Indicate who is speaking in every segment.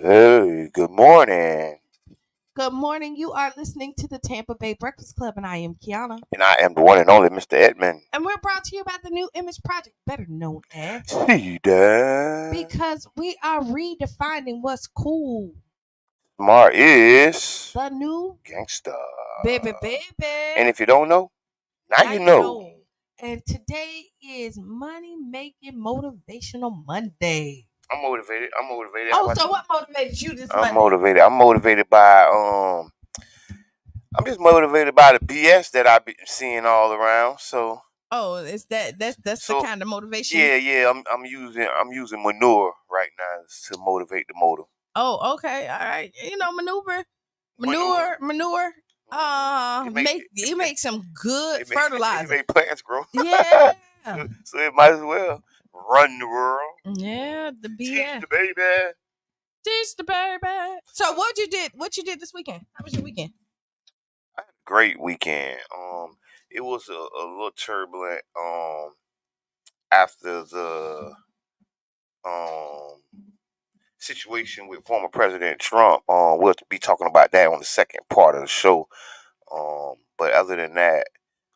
Speaker 1: Hey, good morning.
Speaker 2: Good morning. You are listening to the Tampa Bay Breakfast Club, and I am Kiana.
Speaker 1: And I am the one and only Mr. Edmond.
Speaker 2: And we're brought to you by the New Image Project, better known as,
Speaker 1: See that?
Speaker 2: because we are redefining what's cool.
Speaker 1: Smart is
Speaker 2: The new
Speaker 1: gangsta.
Speaker 2: baby.
Speaker 1: And if you don't know, now
Speaker 2: Now
Speaker 1: you
Speaker 2: you
Speaker 1: know.
Speaker 2: know. And today is Money Making Motivational Monday.
Speaker 1: I'm motivated. How
Speaker 2: Oh,
Speaker 1: about
Speaker 2: so
Speaker 1: you?
Speaker 2: what motivated you this
Speaker 1: I'm
Speaker 2: Monday?
Speaker 1: motivated. I'm just motivated by the BS that I've been seeing all around.
Speaker 2: Oh, is that's the
Speaker 1: So
Speaker 2: kind of motivation?
Speaker 1: yeah. I'm using manure right now to motivate the motor.
Speaker 2: Oh, okay, all right.
Speaker 1: Manure.
Speaker 2: Manure.
Speaker 1: It make
Speaker 2: Make you make some good
Speaker 1: it make it
Speaker 2: fertilizer.
Speaker 1: make plants grow.
Speaker 2: Yeah,
Speaker 1: so it might as well run the world.
Speaker 2: yeah. The
Speaker 1: Teach
Speaker 2: BS.
Speaker 1: the baby.
Speaker 2: Teach the baby. So what you did? What you did this weekend? How was your weekend?
Speaker 1: I had a great weekend. It was a little turbulent. After the um situation with former President Trump. We'll be talking about that on the second part of the show. But other than that,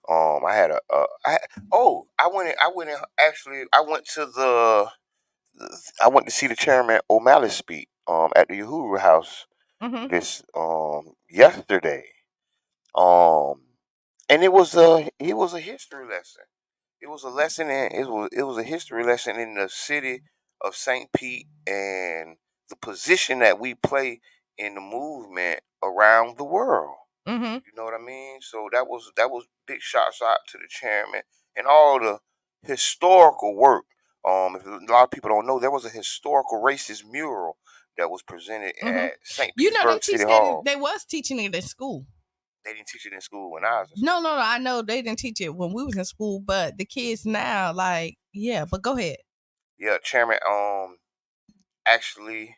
Speaker 1: I had I went to I went to see the chairman O'Malley speak at the Uhuru House
Speaker 2: Mm-hmm.
Speaker 1: this yesterday. Um and it was a history lesson. It was a history lesson in the city of St. Pete and the position that we play in the movement around the world.
Speaker 2: Mm-hmm.
Speaker 1: You know what I mean? So that was big shots out to the chairman and all the historical work. If a lot of people don't know, there was a historical racist mural that was presented
Speaker 2: Mm-hmm.
Speaker 1: at St.
Speaker 2: You know they
Speaker 1: Petersburg
Speaker 2: teach
Speaker 1: City
Speaker 2: that
Speaker 1: Hall.
Speaker 2: they was teaching it in school.
Speaker 1: They didn't teach it in school when I was in
Speaker 2: No,
Speaker 1: school.
Speaker 2: no, no. I know they didn't teach it when we was in school, but the kids now, like, yeah. But go ahead.
Speaker 1: Yeah, chairman. Actually,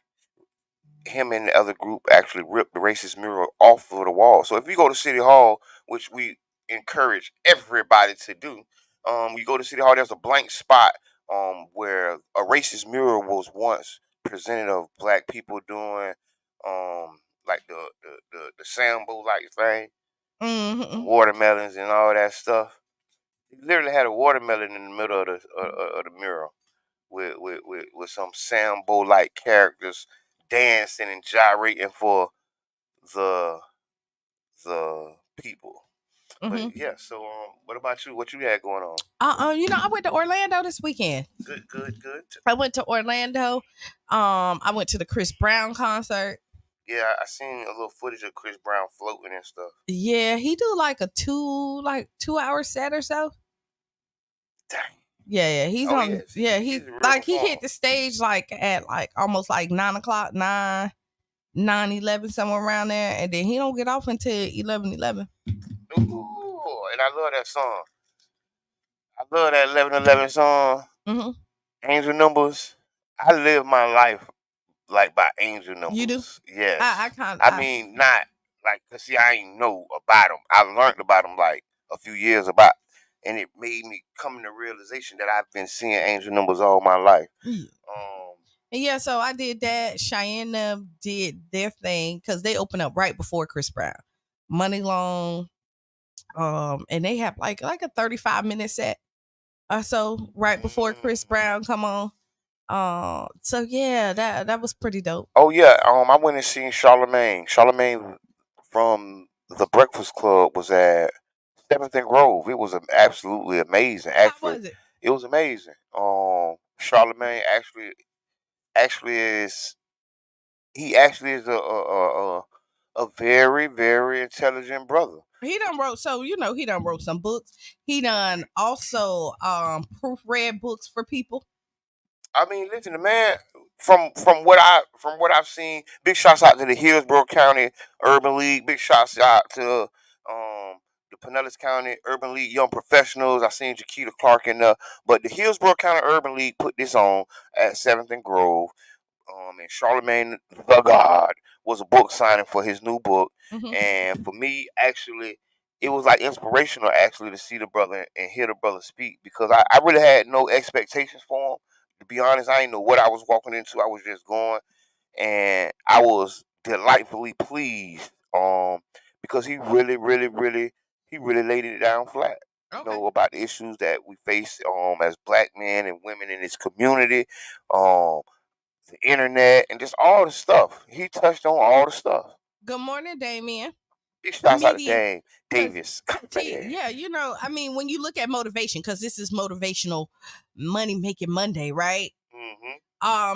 Speaker 1: him and the other group actually ripped the racist mural off of the wall. So if you go to City Hall, which we encourage everybody to do, you go to City Hall, there's a blank spot where a racist mural was once presented of black people doing like the sambo like thing,
Speaker 2: Mm-hmm.
Speaker 1: watermelons and all that stuff. He literally had a watermelon in the middle of the mural with some Sambo like characters dancing and gyrating for the the people. But
Speaker 2: Mm-hmm.
Speaker 1: yeah, so what about you? What you had going on?
Speaker 2: I went to Orlando this weekend.
Speaker 1: Good.
Speaker 2: I went to Orlando. I went to the Chris Brown concert.
Speaker 1: Yeah, I seen a little footage of Chris Brown floating and stuff.
Speaker 2: Yeah, he do like a 2 hour set or so.
Speaker 1: Dang.
Speaker 2: Yeah, he's
Speaker 1: Oh
Speaker 2: on.
Speaker 1: yes,
Speaker 2: Yeah,
Speaker 1: he's
Speaker 2: he
Speaker 1: a real
Speaker 2: like he
Speaker 1: performer.
Speaker 2: hit the stage like at like almost like 9 o'clock, 9:11 somewhere around there, and then he don't get off until 11:11.
Speaker 1: Ooh, and I love that song. I love that 11:11 song.
Speaker 2: Mm-hmm.
Speaker 1: Angel Numbers. I live my life like by angel
Speaker 2: You do?
Speaker 1: numbers.
Speaker 2: I
Speaker 1: Yes.
Speaker 2: kind
Speaker 1: I
Speaker 2: I
Speaker 1: mean, not like, cause see, I ain't know about them. I learned about them like a few years about, and it made me come to the realization that I've been seeing angel numbers all my life.
Speaker 2: yeah.
Speaker 1: Um,
Speaker 2: And yeah, so I did that. Cheyenne did their thing because they opened up right before Chris Brown. Money Long, and they have like a 35-minute set or so right before Chris
Speaker 1: mm,
Speaker 2: Brown come on. So yeah, that was pretty dope.
Speaker 1: oh yeah, I went and seen Charlemagne. Charlemagne from the Breakfast Club was at Seventh and Grove. It was absolutely amazing.
Speaker 2: How
Speaker 1: Actually,
Speaker 2: was it?
Speaker 1: it was amazing. Charlemagne actually is he actually is a very very intelligent brother.
Speaker 2: He done wrote he done wrote some books. He done also proofread books for people.
Speaker 1: I mean, listen, the man from what I've seen, big shouts out to the Hillsborough County Urban League. Big shouts out to the Pinellas County Urban League Young Professionals. I seen Jaquita Clark in there, but the Hillsborough County Urban League put this on at Seventh and Grove. And Charlemagne the God was a book signing for his new book.
Speaker 2: Hmm.
Speaker 1: And for me, actually, it was like inspirational actually to see the brother and hear the brother speak because I really had no expectations for him. To be honest, I didn't know what I was walking into. I was just going. and I was delightfully pleased. Because he really, really, really, he really laid it down flat. You
Speaker 2: Okay.
Speaker 1: know, about the issues that we face as black men and women in this community, um, the internet, and just all the stuff. He touched on all the stuff.
Speaker 2: Good morning, Damien.
Speaker 1: Big shouts out to
Speaker 2: Comedian.
Speaker 1: Dame
Speaker 2: Cause,
Speaker 1: Davis. Man.
Speaker 2: yeah, I mean, when you look at motivation, because this is motivational money making Monday, right?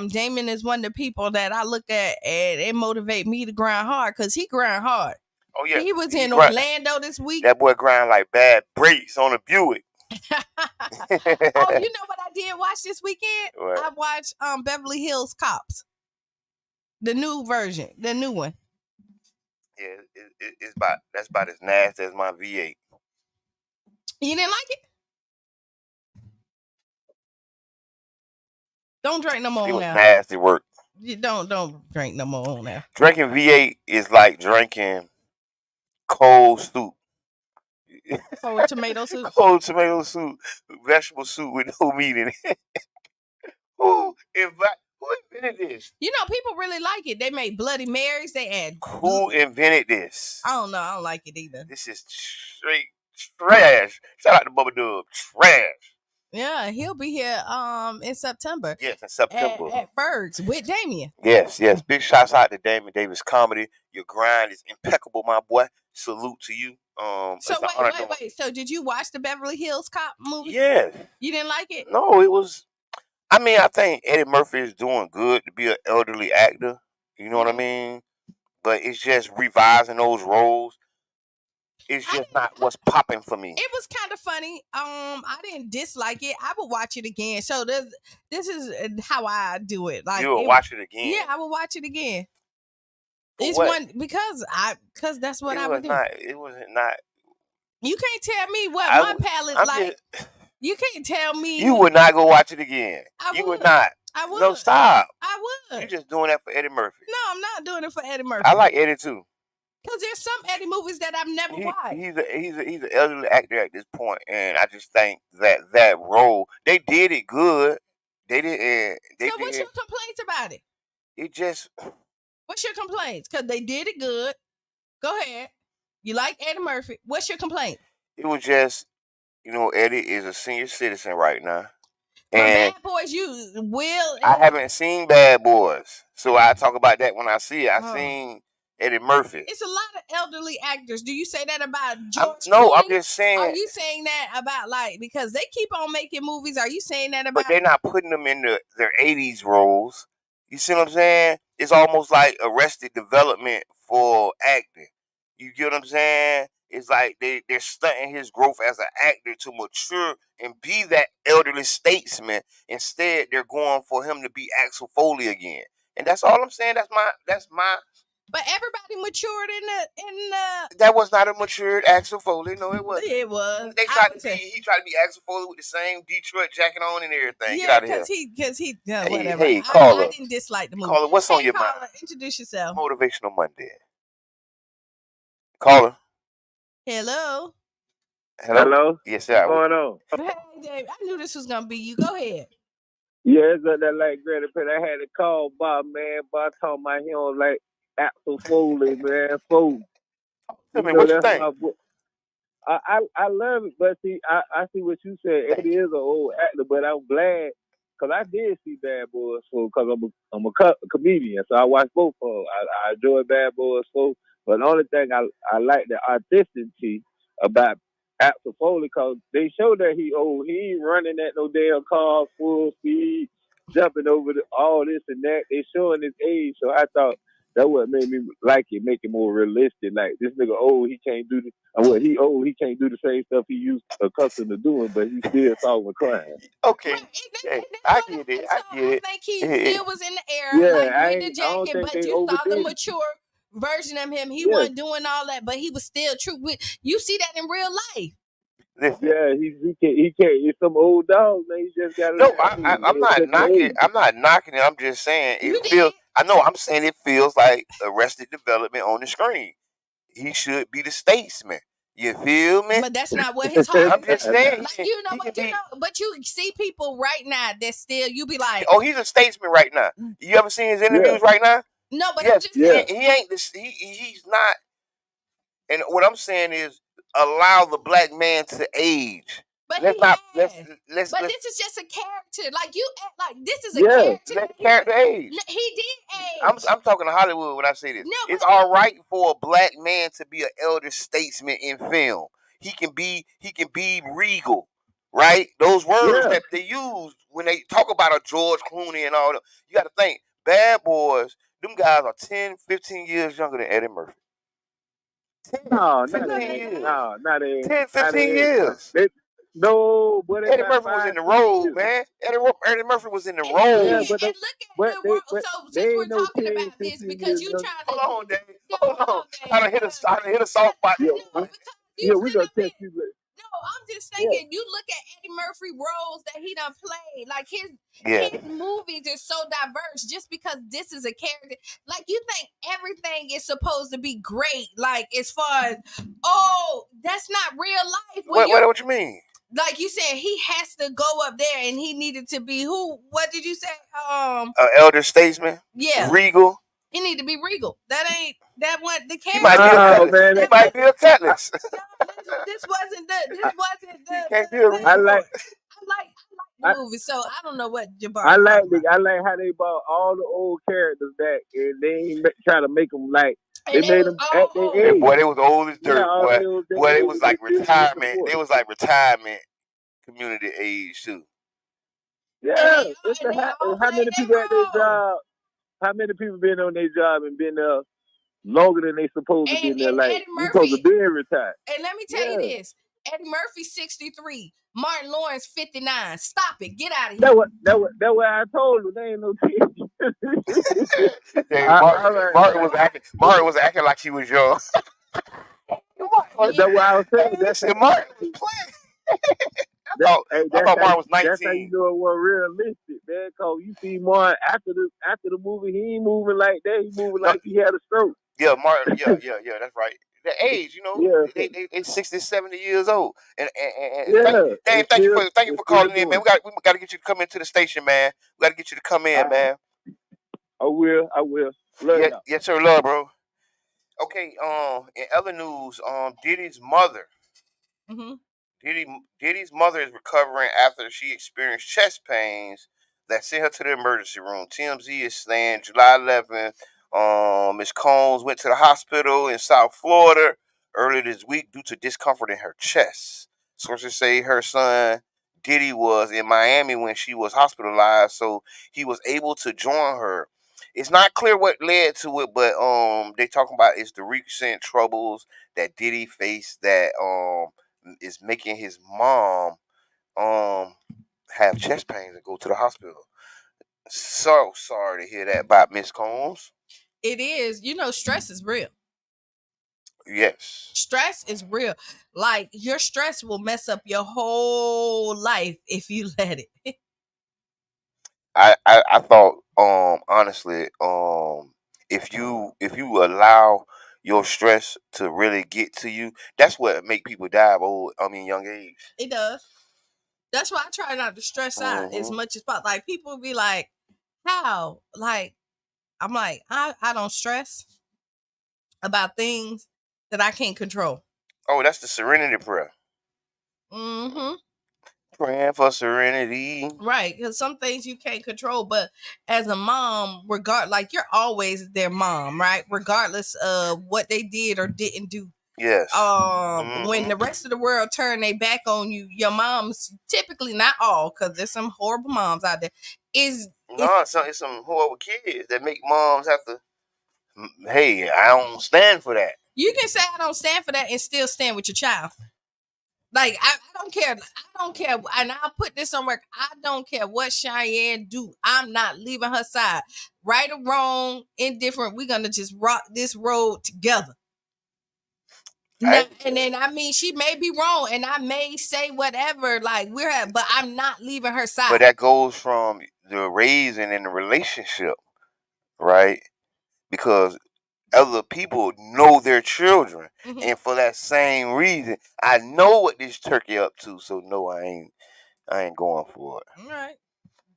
Speaker 2: Damon is one of the people that I look at and it motivate me to grind hard because he grind hard.
Speaker 1: Oh yeah,
Speaker 2: He was
Speaker 1: he
Speaker 2: in
Speaker 1: grind.
Speaker 2: Orlando this week.
Speaker 1: That boy grind like bad brakes on a Buick.
Speaker 2: Oh, you know what I did watch this weekend?
Speaker 1: What?
Speaker 2: I watched Beverly Hills Cops, the new version, the new one.
Speaker 1: Yeah, that's about as nasty as my V8.
Speaker 2: You didn't like it? Don't drink no more
Speaker 1: It was
Speaker 2: now.
Speaker 1: nasty work.
Speaker 2: You don't drink no more now.
Speaker 1: Drinking V8 is like drinking cold soup.
Speaker 2: Cold tomato soup.
Speaker 1: Cold tomato soup, vegetable soup with no meat in it. Who invented this?
Speaker 2: You know, people really like it. They make Bloody Marys. They add.
Speaker 1: Who invented this?
Speaker 2: I don't know. I don't like it either.
Speaker 1: This is straight trash. Shout out to Bubba Dub. Trash.
Speaker 2: Yeah, he'll be here in September.
Speaker 1: Yes, in September.
Speaker 2: At Berg's with Damien.
Speaker 1: Yes. Big shouts out to Damien Davis Comedy. Your grind is impeccable, my boy. Salute to you.
Speaker 2: So wait. So did you watch the Beverly Hills Cop movie?
Speaker 1: Yes.
Speaker 2: You didn't like it?
Speaker 1: No, it was. I mean, I think Eddie Murphy is doing good to be an elderly actor. You know what I mean? But it's just revising those roles. It's just not what's popping for me.
Speaker 2: It was kind of funny. I didn't dislike it. I would watch it again. So this is how I do it. Like
Speaker 1: you will watch it again.
Speaker 2: Yeah, I will watch it again.
Speaker 1: For
Speaker 2: it's
Speaker 1: what?
Speaker 2: one because that's what I would do.
Speaker 1: It wasn't not.
Speaker 2: You can't tell me what my palate like. You can't tell me.
Speaker 1: You would not go watch it again. You would not.
Speaker 2: I would.
Speaker 1: No, stop.
Speaker 2: I would.
Speaker 1: You're just doing that for Eddie Murphy.
Speaker 2: No, I'm not doing it for Eddie Murphy.
Speaker 1: I like Eddie too.
Speaker 2: Because there's some Eddie movies that I've never watched.
Speaker 1: He's an elderly actor at this point, and I just think that role they did it good. They did.
Speaker 2: So what's your complaints about it?
Speaker 1: It just.
Speaker 2: What's your complaints? Because they did it good. Go ahead. You like Eddie Murphy. What's your complaint?
Speaker 1: It was just, Eddie is a senior citizen right now.
Speaker 2: For Bad Boys, you will.
Speaker 1: I haven't seen Bad Boys, so I talk about that when I see it. I seen Eddie Murphy.
Speaker 2: It's a lot of elderly actors. Do you say that about George Clooney?
Speaker 1: No, I'm just saying.
Speaker 2: Are you saying that about because they keep on making movies? Are you saying that about?
Speaker 1: But they're not putting them in their 80s roles. You see what I'm saying? It's almost like Arrested Development for acting. You get what I'm saying? It's like they're stunting his growth as an actor to mature and be that elderly statesman. Instead, they're going for him to be Axel Foley again. And that's all I'm saying. That's my.
Speaker 2: But everybody matured in the.
Speaker 1: That was not a matured Axel Foley. No, it wasn't.
Speaker 2: It was.
Speaker 1: He tried to be Axel Foley with the same Detroit jacket on and everything.
Speaker 2: Yeah,
Speaker 1: Get out of here.
Speaker 2: Because he whatever.
Speaker 1: Hey, caller.
Speaker 2: I didn't dislike the movie.
Speaker 1: Caller, what's on your mind?
Speaker 2: Introduce yourself.
Speaker 1: Motivational Monday. Caller.
Speaker 2: Hello.
Speaker 3: Hello.
Speaker 1: Yes, sir.
Speaker 3: What's going on?
Speaker 2: Hey, Dave. I knew this was gonna be you. Go ahead.
Speaker 3: Yeah, it's got that like Granny Pet. I had to call Bob, man. Bob told my he don't like Axel Foley, man. Foley.
Speaker 1: Tell me, what you think?
Speaker 3: I love it, but see, I see what you said. Eddie is an old actor, but I'm glad because I did see Bad Boys 4 because I'm a comedian, so I watched both of them. I enjoy Bad Boys 4, but the only thing I like the authenticity about Axel Foley because they show that he old. He ain't running at no damn car full speed, jumping over all this and that. They showing his age, so I thought that what made me like it, make it more realistic. Like this nigga old, he can't do he old, he can't do the same stuff he used accustomed to doing, but he still solving crime.
Speaker 1: Okay, I get it. I
Speaker 2: think he still was in the air, with the jacket, but you saw the mature version of him. He wasn't doing all that, but he was still true. You see that in real life.
Speaker 3: Listen. Yeah, he can't. He's some old dog, man. He just got.
Speaker 1: No, I'm not knocking. I'm not knocking it. I'm just saying it feels. I know. I'm saying it feels like Arrested Development on the screen. He should be the statesman. You feel me?
Speaker 2: But that's not what his heart
Speaker 1: I'm
Speaker 2: is
Speaker 1: just
Speaker 2: at.
Speaker 1: saying
Speaker 2: Like
Speaker 1: he can be.
Speaker 2: but you see people right now that still you be like,
Speaker 1: Oh, he's a statesman right now. You ever seen his
Speaker 3: Yeah,
Speaker 1: interviews right now?
Speaker 2: no, but I'm
Speaker 1: Yes,
Speaker 2: just
Speaker 3: yeah.
Speaker 2: saying.
Speaker 1: he ain't this. He's not. And what I'm saying is, allow the black man to age.
Speaker 2: But
Speaker 1: Let's
Speaker 2: he
Speaker 1: not.
Speaker 2: has. But
Speaker 1: Let's
Speaker 2: this is just a character. Like you act like this is a
Speaker 3: Yeah.
Speaker 2: character
Speaker 1: let
Speaker 2: that
Speaker 1: the character age.
Speaker 2: he did
Speaker 1: I'm
Speaker 2: age.
Speaker 1: I'm talking to Hollywood when I say this.
Speaker 2: No,
Speaker 1: It's
Speaker 2: but
Speaker 1: all right for a black man to be an elder statesman in film. He can be regal, right? Those words
Speaker 3: Yeah.
Speaker 1: that they use when they talk about a George Clooney and all that. You got to think, Bad Boys, them guys are 10, 15 years younger than Eddie Murphy. 10,
Speaker 3: No, not
Speaker 2: no,
Speaker 1: 15
Speaker 2: they
Speaker 3: that.
Speaker 1: years.
Speaker 2: not.
Speaker 3: No, not that.
Speaker 1: 10,
Speaker 3: Not
Speaker 1: 15
Speaker 3: that.
Speaker 1: years.
Speaker 3: They, no, but they
Speaker 1: Eddie
Speaker 3: about
Speaker 1: Murphy was in
Speaker 3: five,
Speaker 1: the
Speaker 3: 6
Speaker 1: road,
Speaker 3: years.
Speaker 1: man. Eddie Murphy was in the
Speaker 2: And look
Speaker 3: Yeah,
Speaker 1: road.
Speaker 2: at and look at the world.
Speaker 3: but
Speaker 2: So
Speaker 3: they
Speaker 2: since we're
Speaker 3: ain't no
Speaker 2: talking
Speaker 3: 10,
Speaker 2: about this,
Speaker 3: 15
Speaker 2: because
Speaker 3: years
Speaker 2: you
Speaker 3: young.
Speaker 2: trying to
Speaker 1: Hold on, Dave. Hold
Speaker 2: hold
Speaker 1: on.
Speaker 2: on, Dave.
Speaker 1: I done hit a soft spot
Speaker 3: Yeah,
Speaker 1: in
Speaker 2: No,
Speaker 1: you.
Speaker 2: because you
Speaker 3: yeah, we
Speaker 2: sit
Speaker 3: gonna
Speaker 2: up
Speaker 3: catch
Speaker 2: here.
Speaker 3: you later.
Speaker 2: No, I'm just
Speaker 3: Yeah.
Speaker 2: thinking. You look at Eddie Murphy roles that he done played. Like
Speaker 1: Yeah.
Speaker 2: his movies are so diverse. Just because this is a character, like you think everything is supposed to be great. Like as far as that's not real life. When you're
Speaker 1: What you mean?
Speaker 2: like you said, he has to go up there, and he needed to be who? What did you say?
Speaker 1: Elder statesman,
Speaker 2: Yeah,
Speaker 1: regal.
Speaker 2: he need to be regal. That ain't that what the
Speaker 1: He might be
Speaker 2: character.
Speaker 1: a
Speaker 3: No,
Speaker 1: cutlass.
Speaker 3: man.
Speaker 1: He
Speaker 2: That
Speaker 1: might be a
Speaker 2: was
Speaker 1: cutlass.
Speaker 2: no, this wasn't the
Speaker 3: I,
Speaker 2: this wasn't
Speaker 1: He
Speaker 2: the
Speaker 1: can't be a
Speaker 2: thing
Speaker 3: I
Speaker 2: for
Speaker 1: regal.
Speaker 3: like
Speaker 2: it. I like
Speaker 3: I,
Speaker 2: the movie, so I don't know what
Speaker 3: I
Speaker 2: Jabari
Speaker 3: like
Speaker 2: talking about.
Speaker 3: I like how they brought all the old characters back and they ain't try to make them like they
Speaker 2: And they
Speaker 3: made
Speaker 2: was
Speaker 3: them at
Speaker 2: all
Speaker 3: their
Speaker 2: old.
Speaker 1: And boy,
Speaker 3: age.
Speaker 1: they was old as
Speaker 3: Yeah,
Speaker 1: dirt,
Speaker 3: all
Speaker 1: boy.
Speaker 3: they was their
Speaker 1: Boy, they was
Speaker 3: age. They
Speaker 1: like
Speaker 3: still get
Speaker 1: retirement.
Speaker 3: support.
Speaker 1: They was like retirement community age too.
Speaker 3: Yeah,
Speaker 2: And they all
Speaker 3: how
Speaker 2: played
Speaker 3: many
Speaker 2: their
Speaker 3: people at their
Speaker 2: role.
Speaker 3: job? How many people been on their job and been there longer than they supposed to be in there?
Speaker 2: And
Speaker 3: Like
Speaker 2: Eddie
Speaker 3: you supposed to
Speaker 2: Murphy.
Speaker 3: be retired.
Speaker 2: And let me tell you
Speaker 3: Yeah,
Speaker 2: this: Eddie Murphy 63, Martin Lawrence 59. Stop it! Get out of here.
Speaker 3: that what I told them. They ain't no team.
Speaker 1: Hey,
Speaker 3: I like
Speaker 1: Martin was acting like she was young.
Speaker 2: Yeah.
Speaker 3: that's what I was saying.
Speaker 1: Hey, listen, Martin was playing.
Speaker 3: That, hey,
Speaker 1: I thought Martin was
Speaker 3: that's how you
Speaker 1: 19.
Speaker 3: know it was realistic, man. Cause you see more after the movie, he ain't moving like that. He moving
Speaker 1: No,
Speaker 3: like he had a stroke.
Speaker 1: yeah, Martin. Yeah. That's right. The age,
Speaker 3: Yeah,
Speaker 1: they 60, 70 years old. And thank,
Speaker 3: yeah.
Speaker 1: Dave, thank you
Speaker 3: It's
Speaker 1: for
Speaker 3: still
Speaker 1: calling in, man.
Speaker 3: doing
Speaker 1: We got to get you to come into the station, man. We got to get you to come
Speaker 3: it.
Speaker 1: in, man.
Speaker 3: I will. Love
Speaker 1: Yeah,
Speaker 3: y'all.
Speaker 1: yes, sir, love, bro. Okay, in other news, Diddy's mother.
Speaker 2: Mm-hmm.
Speaker 1: Diddy, Diddy's mother is recovering after she experienced chest pains that sent her to the emergency room. TMZ is saying July 11th, Ms. Combs went to the hospital in South Florida earlier this week due to discomfort in her chest. Sources say her son Diddy was in Miami when she was hospitalized, so he was able to join her. It's not clear what led to it, but they talking about it's the recent troubles that Diddy faced that is making his mom um have chest pains and go to the hospital. So sorry to hear that about Miss Combs.
Speaker 2: It is. Stress is real.
Speaker 1: Yes.
Speaker 2: Stress is real. Like your stress will mess up your whole life if you let it.
Speaker 1: I thought honestly if you allow your stress to really get to you, that's what make people die of young age.
Speaker 2: It does. That's why I try not to stress out as
Speaker 1: Hmm.
Speaker 2: much as possible. Like people be like, "How?" Like I'm like, I don't stress about things that I can't control.
Speaker 1: Oh, that's the serenity prayer.
Speaker 2: Mm-hmm.
Speaker 1: Praying for serenity.
Speaker 2: Right, because some things you can't control, but as a mom, like you're always their mom, right? Regardless of what they did or didn't do.
Speaker 1: Yes.
Speaker 2: When
Speaker 1: Hmm.
Speaker 2: the rest of the world turn their back on you, your mom's typically not all, because there's some horrible moms out there. Is
Speaker 1: No, it's some horrible kids that make moms have to. Hey, I don't stand for that.
Speaker 2: you can say I don't stand for that and still stand with your child. Like I don't care. I don't care. And I'll put this on record. I don't care what Cheyenne do. I'm not leaving her side. Right or wrong, indifferent. We're gonna just rock this road together. Now,
Speaker 1: I
Speaker 2: and then I mean, she may be wrong, and I may say whatever. Like but I'm not leaving her
Speaker 1: but
Speaker 2: side.
Speaker 1: that goes from the raising in the relationship, right? Because other people know their children,
Speaker 2: Mm-hmm.
Speaker 1: and for that same reason, I know what this turkey up to. So no, I ain't going for it.
Speaker 2: All right.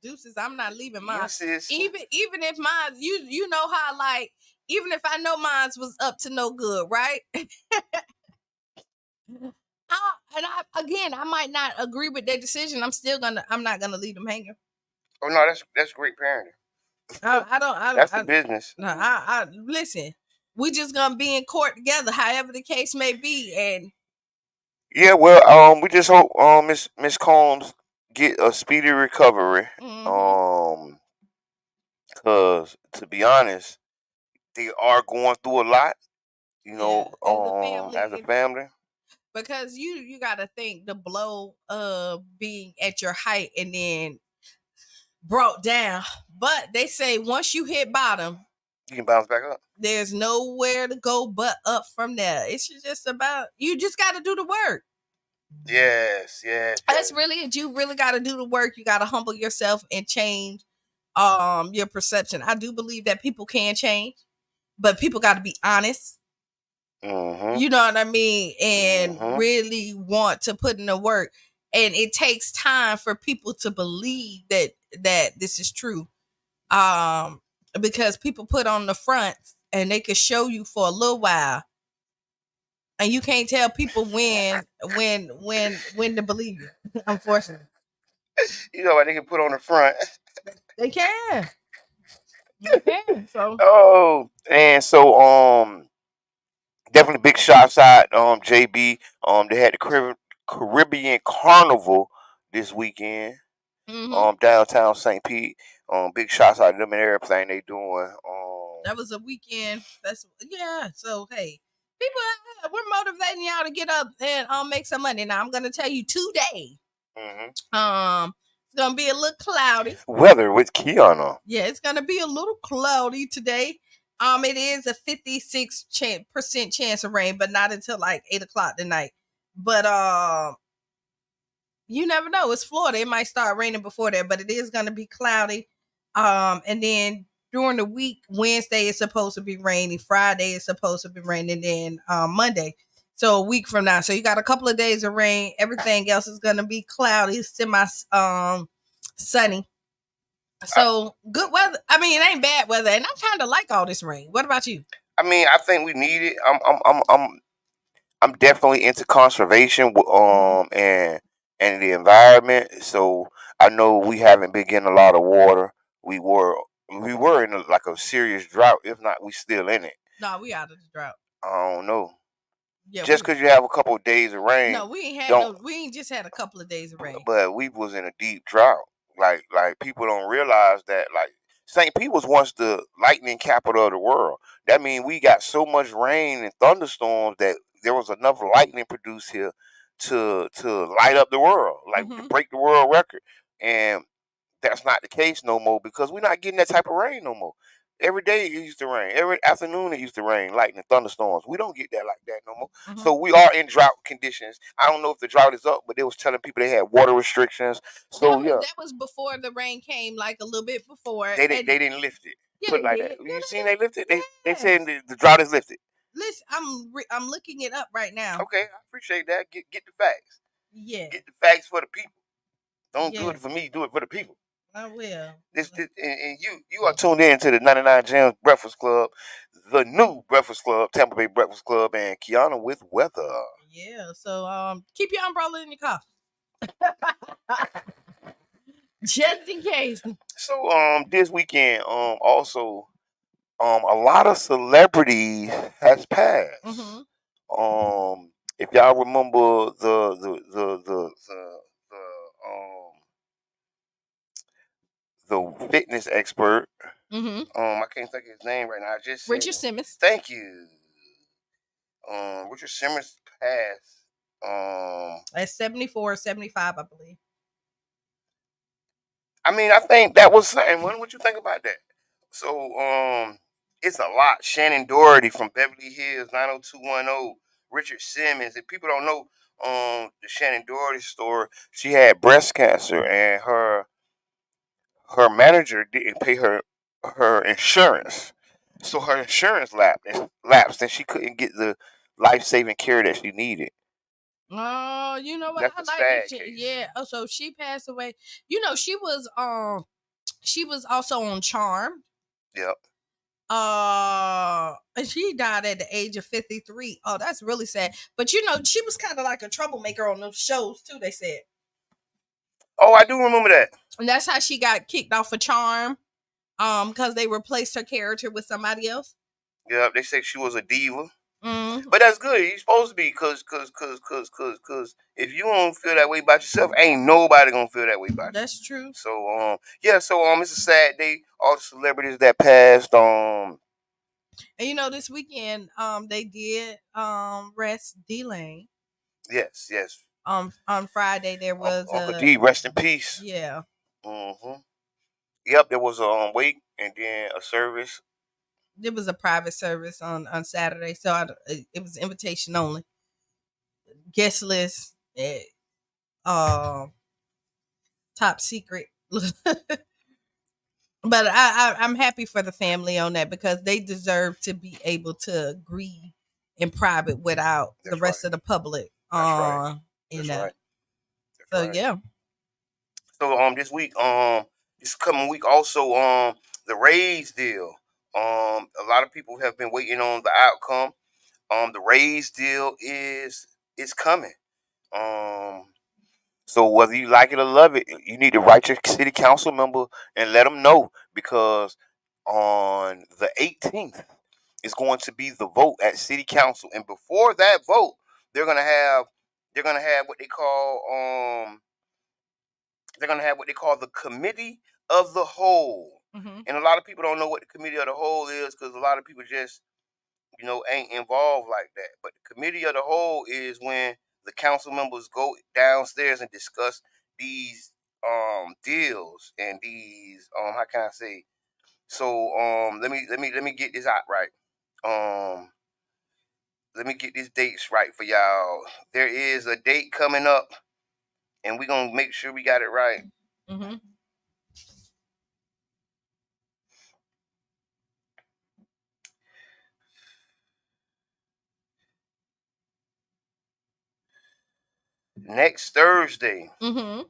Speaker 2: Deuces, I'm not leaving
Speaker 1: You
Speaker 2: mine.
Speaker 1: sis,
Speaker 2: Even if mine, you know how like even if I know mine was up to no good, right? Again, I might not agree with their decision. I'm not gonna leave them hanging.
Speaker 1: oh no, that's great parenting.
Speaker 2: I don't
Speaker 1: That's the business.
Speaker 2: no, I listen. We just gonna be in court together, however the case may be, and
Speaker 1: Yeah, well, we just hope Miss Combs get a speedy recovery.
Speaker 2: mm-hmm.
Speaker 1: Um, cause to be honest, they are going through a lot.
Speaker 2: Yeah, as a family,
Speaker 1: As a family.
Speaker 2: because you got to think the blow of being at your height and then brought down. But they say once you hit bottom,
Speaker 1: You can bounce back up.
Speaker 2: there's nowhere to go but up from there. It's just about you just got to do the work.
Speaker 1: Yes, yes,
Speaker 2: That's
Speaker 1: yes.
Speaker 2: really it. You really got to do the work. You got to humble yourself and change your perception. I do believe that people can change, but people got to be honest.
Speaker 1: Mhm.
Speaker 2: You know what I mean? And
Speaker 1: Mhm.
Speaker 2: really want to put in the work. And it takes time for people to believe that this is true. Um, because people put on the front and they can show you for a little while, and you can't tell people when to believe you. Unfortunately,
Speaker 1: You know what they can put on the front.
Speaker 2: they can. They can. So
Speaker 1: Oh, and so definitely big shots out JB. They had the Caribbean Carnival this weekend.
Speaker 2: hmm
Speaker 1: Downtown St. Pete. Big shots out to them and everything they doing.
Speaker 2: that was a weekend. That's yeah. So hey, people, we're motivating y'all to get up and make some money. Now I'm gonna tell you today.
Speaker 1: Mhm.
Speaker 2: It's gonna be a little cloudy.
Speaker 1: Weather with Kiana.
Speaker 2: Yeah, it's gonna be a little cloudy today. It is a 56% chance of rain, but not until like 8 o'clock tonight. But you never know. It's Florida. It might start raining before that, but it is gonna be cloudy. And then during the week, Wednesday is supposed to be rainy. Friday is supposed to be raining. Then Monday. So a week from now. So you got a couple of days of rain. Everything else is gonna be cloudy, semi sunny.
Speaker 1: I,
Speaker 2: So good weather. I mean, it ain't bad weather, and I kind of like all this rain. What about you?
Speaker 1: I mean, I think we need it. I'm definitely into conservation
Speaker 2: Mhm.
Speaker 1: and the environment. So I know we haven't been getting a lot of water. We were we were in like a serious drought. If not, we still in it.
Speaker 2: No, we out of the drought.
Speaker 1: I don't know.
Speaker 2: Yeah,
Speaker 1: Just
Speaker 2: we.
Speaker 1: because you have a couple of days of rain,
Speaker 2: No, we ain't had
Speaker 1: don't.
Speaker 2: no. We ain't just had a couple of days of rain.
Speaker 1: But we was in a deep drought. Like people don't realize that like St. Pete was once the lightning capital of the world. That means we got so much rain and thunderstorms that there was enough lightning produced here to light up the world, like to
Speaker 2: hmm
Speaker 1: break the world record. And that's not the case no more because we're not getting that type of rain no more. Every day it used to rain. Every afternoon it used to rain, lightning, thunderstorms. We don't get that like that no more.
Speaker 2: hmm
Speaker 1: So we are in drought conditions. I don't know if the drought is up, but they was telling people they had water restrictions. So yeah,
Speaker 2: That was before the rain came, like a little bit before,
Speaker 1: they
Speaker 2: and
Speaker 1: didn't lift it.
Speaker 2: yeah,
Speaker 1: Put it
Speaker 2: they
Speaker 1: like that.
Speaker 2: did. Yeah,
Speaker 1: You seen
Speaker 2: they
Speaker 1: they lifted? They
Speaker 2: did.
Speaker 1: saying
Speaker 2: Yes.
Speaker 1: the drought is lifted.
Speaker 2: Listen, I'm looking it up right now.
Speaker 1: Okay, I appreciate that. Get the facts.
Speaker 2: Yeah.
Speaker 1: Get the facts for the people. Don't do
Speaker 2: Yeah.
Speaker 1: it for me. Do it for the people.
Speaker 2: I will.
Speaker 1: This and you are tuned in to the 99 Gems Breakfast Club, the new Breakfast Club, Tampa Bay Breakfast Club, and Kiana with weather.
Speaker 2: Yeah. So keep your umbrella in your car. Just in case.
Speaker 1: So this weekend also a lot of celebrities has passed.
Speaker 2: Mm-hmm.
Speaker 1: If y'all remember the fitness expert,
Speaker 2: Mm-hmm.
Speaker 1: I can't think of his name right now. I just said
Speaker 2: Richard
Speaker 1: it.
Speaker 2: Simmons
Speaker 1: Thank you. Richard Simmons passed.
Speaker 2: at 74 or 75, I believe.
Speaker 1: I mean, I think that was something. What you think about that? So, it's a lot. Shannon Doherty from Beverly Hills, 90210. Richard Simmons. If people don't know, the Shannon Doherty story, she had breast cancer, and her manager didn't pay her insurance, So her insurance lapsed, and she couldn't get the life saving care that she needed.
Speaker 2: Oh, you know what?
Speaker 1: That's
Speaker 2: I
Speaker 1: a
Speaker 2: like that
Speaker 1: sad
Speaker 2: shit.
Speaker 1: case.
Speaker 2: Yeah. Oh, so she passed away. You know, she was also on Charm.
Speaker 1: Yep.
Speaker 2: And she died at the age of 53. Oh, that's really sad. But you know, she was kind of like a troublemaker on those shows too, they said.
Speaker 1: Oh, I do remember that.
Speaker 2: And that's how she got kicked off of Charm. Because they replaced her character with somebody else.
Speaker 1: Yep. They say she was a diva.
Speaker 2: Mm.
Speaker 1: But that's good. You're supposed to be, cause if you don't feel that way about yourself, ain't nobody gonna feel that way about you.
Speaker 2: That's true.
Speaker 1: So yeah, so it's a sad day. All the celebrities that passed,
Speaker 2: And you know, this weekend, they did rest D Lane.
Speaker 1: yes.
Speaker 2: On Friday there was
Speaker 1: Uncle
Speaker 2: a
Speaker 1: D, rest in peace.
Speaker 2: yeah,
Speaker 1: Mm-hmm. Yep, there was a wake and then a service.
Speaker 2: it was a private service on Saturday, so it was invitation only, guest list, uh, top secret. But I'm happy for the family on that because they deserve to be able to grieve in private without the
Speaker 1: That's right.
Speaker 2: rest of the public.
Speaker 1: That's right.
Speaker 2: In
Speaker 1: That's
Speaker 2: that.
Speaker 1: right. That's
Speaker 2: So
Speaker 1: right.
Speaker 2: yeah.
Speaker 1: So this week, this coming week also, the Rays deal. A lot of people have been waiting on the outcome. The Rays deal is coming. Um, so whether you like it or love it, you need to write your city council member and let them know because on the 18th is going to be the vote at city council, and before that vote, they're gonna have they're gonna have what they call they're gonna have what they call the committee of the whole.
Speaker 2: Hmm.
Speaker 1: And a lot of people don't know what the committee of the whole is because a lot of people just ain't involved like that. But the committee of the whole is when the council members go downstairs and discuss these deals and these how can I say, so let me get this out right. Um let me get these dates right for y'all. There is a date coming up and we're gonna make sure we got it right.
Speaker 2: Hmm.
Speaker 1: Next Thursday,
Speaker 2: Hmm.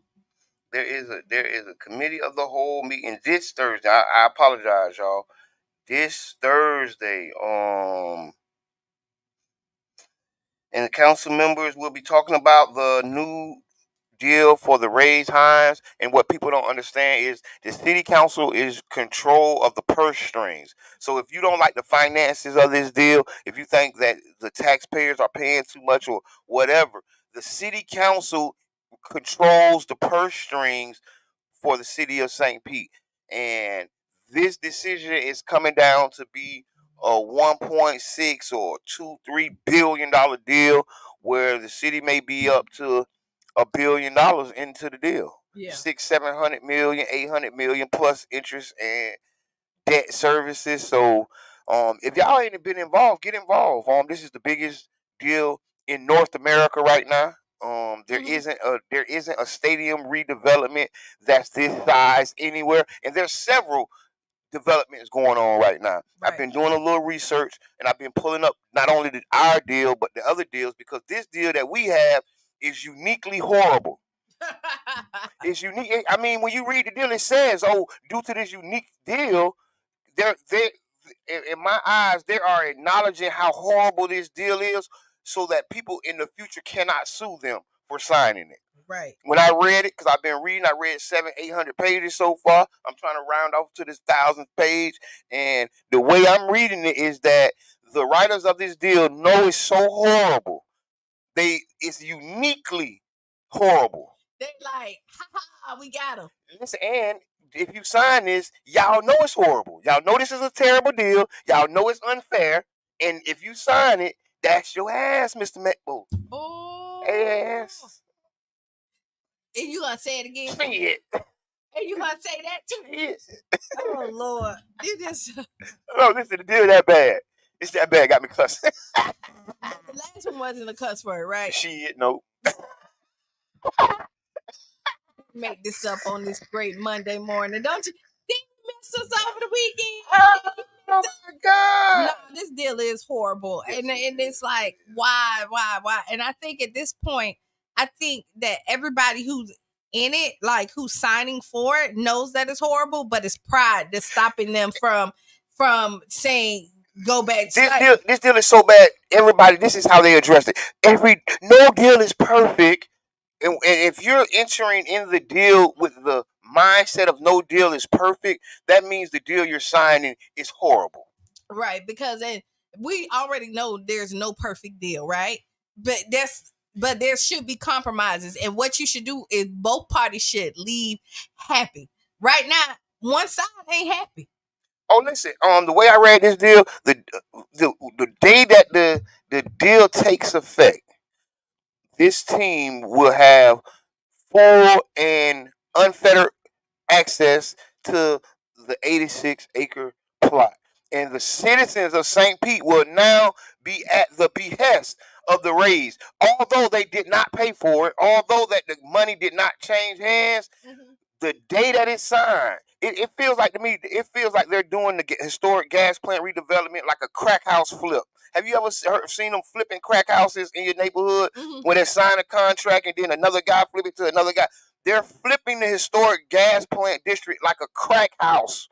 Speaker 1: there is a committee of the whole meeting this Thursday. I apologize, y'all. This Thursday, and the council members will be talking about the new deal for the raised Hines. And what people don't understand is the city council is control of the purse strings. So if you don't like the finances of this deal, if you think that the taxpayers are paying too much or whatever, the city council controls the purse strings for the city of St. Pete. And this decision is coming down to be a 1.6 or 2-3 billion dollar deal where the city may be up to $1 billion into the deal.
Speaker 2: Yeah.
Speaker 1: 600-700 million, 800 million plus interest and debt services. So if y'all ain't been involved, get involved. This is the biggest deal in North America right now. There
Speaker 2: Hmm.
Speaker 1: isn't a stadium redevelopment that's this size anywhere, and there's several developments going on right now. I've
Speaker 2: Right.
Speaker 1: been doing a little research and I've been pulling up not only our deal but the other deals because this deal that we have is uniquely horrible. It's unique. I mean, when you read the deal, it says, "Oh, due to this unique deal, they in my eyes, they are acknowledging how horrible this deal is, so that people in the future cannot sue them for signing it."
Speaker 2: Right.
Speaker 1: When I read it, because I've been reading, I read 700-800 pages so far. I'm trying to round off to this 1,000th page, and the way I'm reading it is that the writers of this deal know it's so horrible. It's uniquely horrible.
Speaker 2: They like, ha ha, we got him.
Speaker 1: Listen, and if you sign this, y'all know it's horrible. Y'all know this is a terrible deal. Y'all know it's unfair. And if you sign it, that's your ass, Mr. Metbo.
Speaker 2: Oh.
Speaker 1: Ass.
Speaker 2: And you gonna say it again?
Speaker 1: Shit.
Speaker 2: And you gonna say that too?
Speaker 1: Shit.
Speaker 2: Oh Lord. You just
Speaker 1: No, listen, the deal that bad. It's that bad. Got me cussing.
Speaker 2: the last one wasn't a cuss word, right?
Speaker 1: Shit, no.
Speaker 2: Make this up on this great Monday morning. Don't you? Did you miss us over the weekend?
Speaker 1: Oh my God.
Speaker 2: No, this deal is horrible, and it's like why, and I think at this point, I think that everybody who's in it, like who's signing for it, knows that it's horrible, but it's pride that's stopping them from saying go back.
Speaker 1: This deal is so bad. Everybody, this is how they address it. No deal is perfect, and if you're entering in the deal with the mindset of no deal is perfect, that means the deal you're signing is horrible.
Speaker 2: Right, because we already know there's no perfect deal, right? But there should be compromises, and what you should do is both parties should leave happy. Right now, one side ain't happy.
Speaker 1: Oh, listen. The way I read this deal, the day that the deal takes effect, this team will have full and unfettered access to the 86-acre plot. And the citizens of St. Pete will now be at the behest of the Rays. Although they did not pay for it, although that the money did not change hands, the day that it's signed, it feels like to me, it feels like they're doing the historic gas plant redevelopment like a crack house flip. Have you ever seen them flipping crack houses in your neighborhood when they sign a contract and then another guy flip it to another guy? They're flipping the historic gas plant district like a crack house.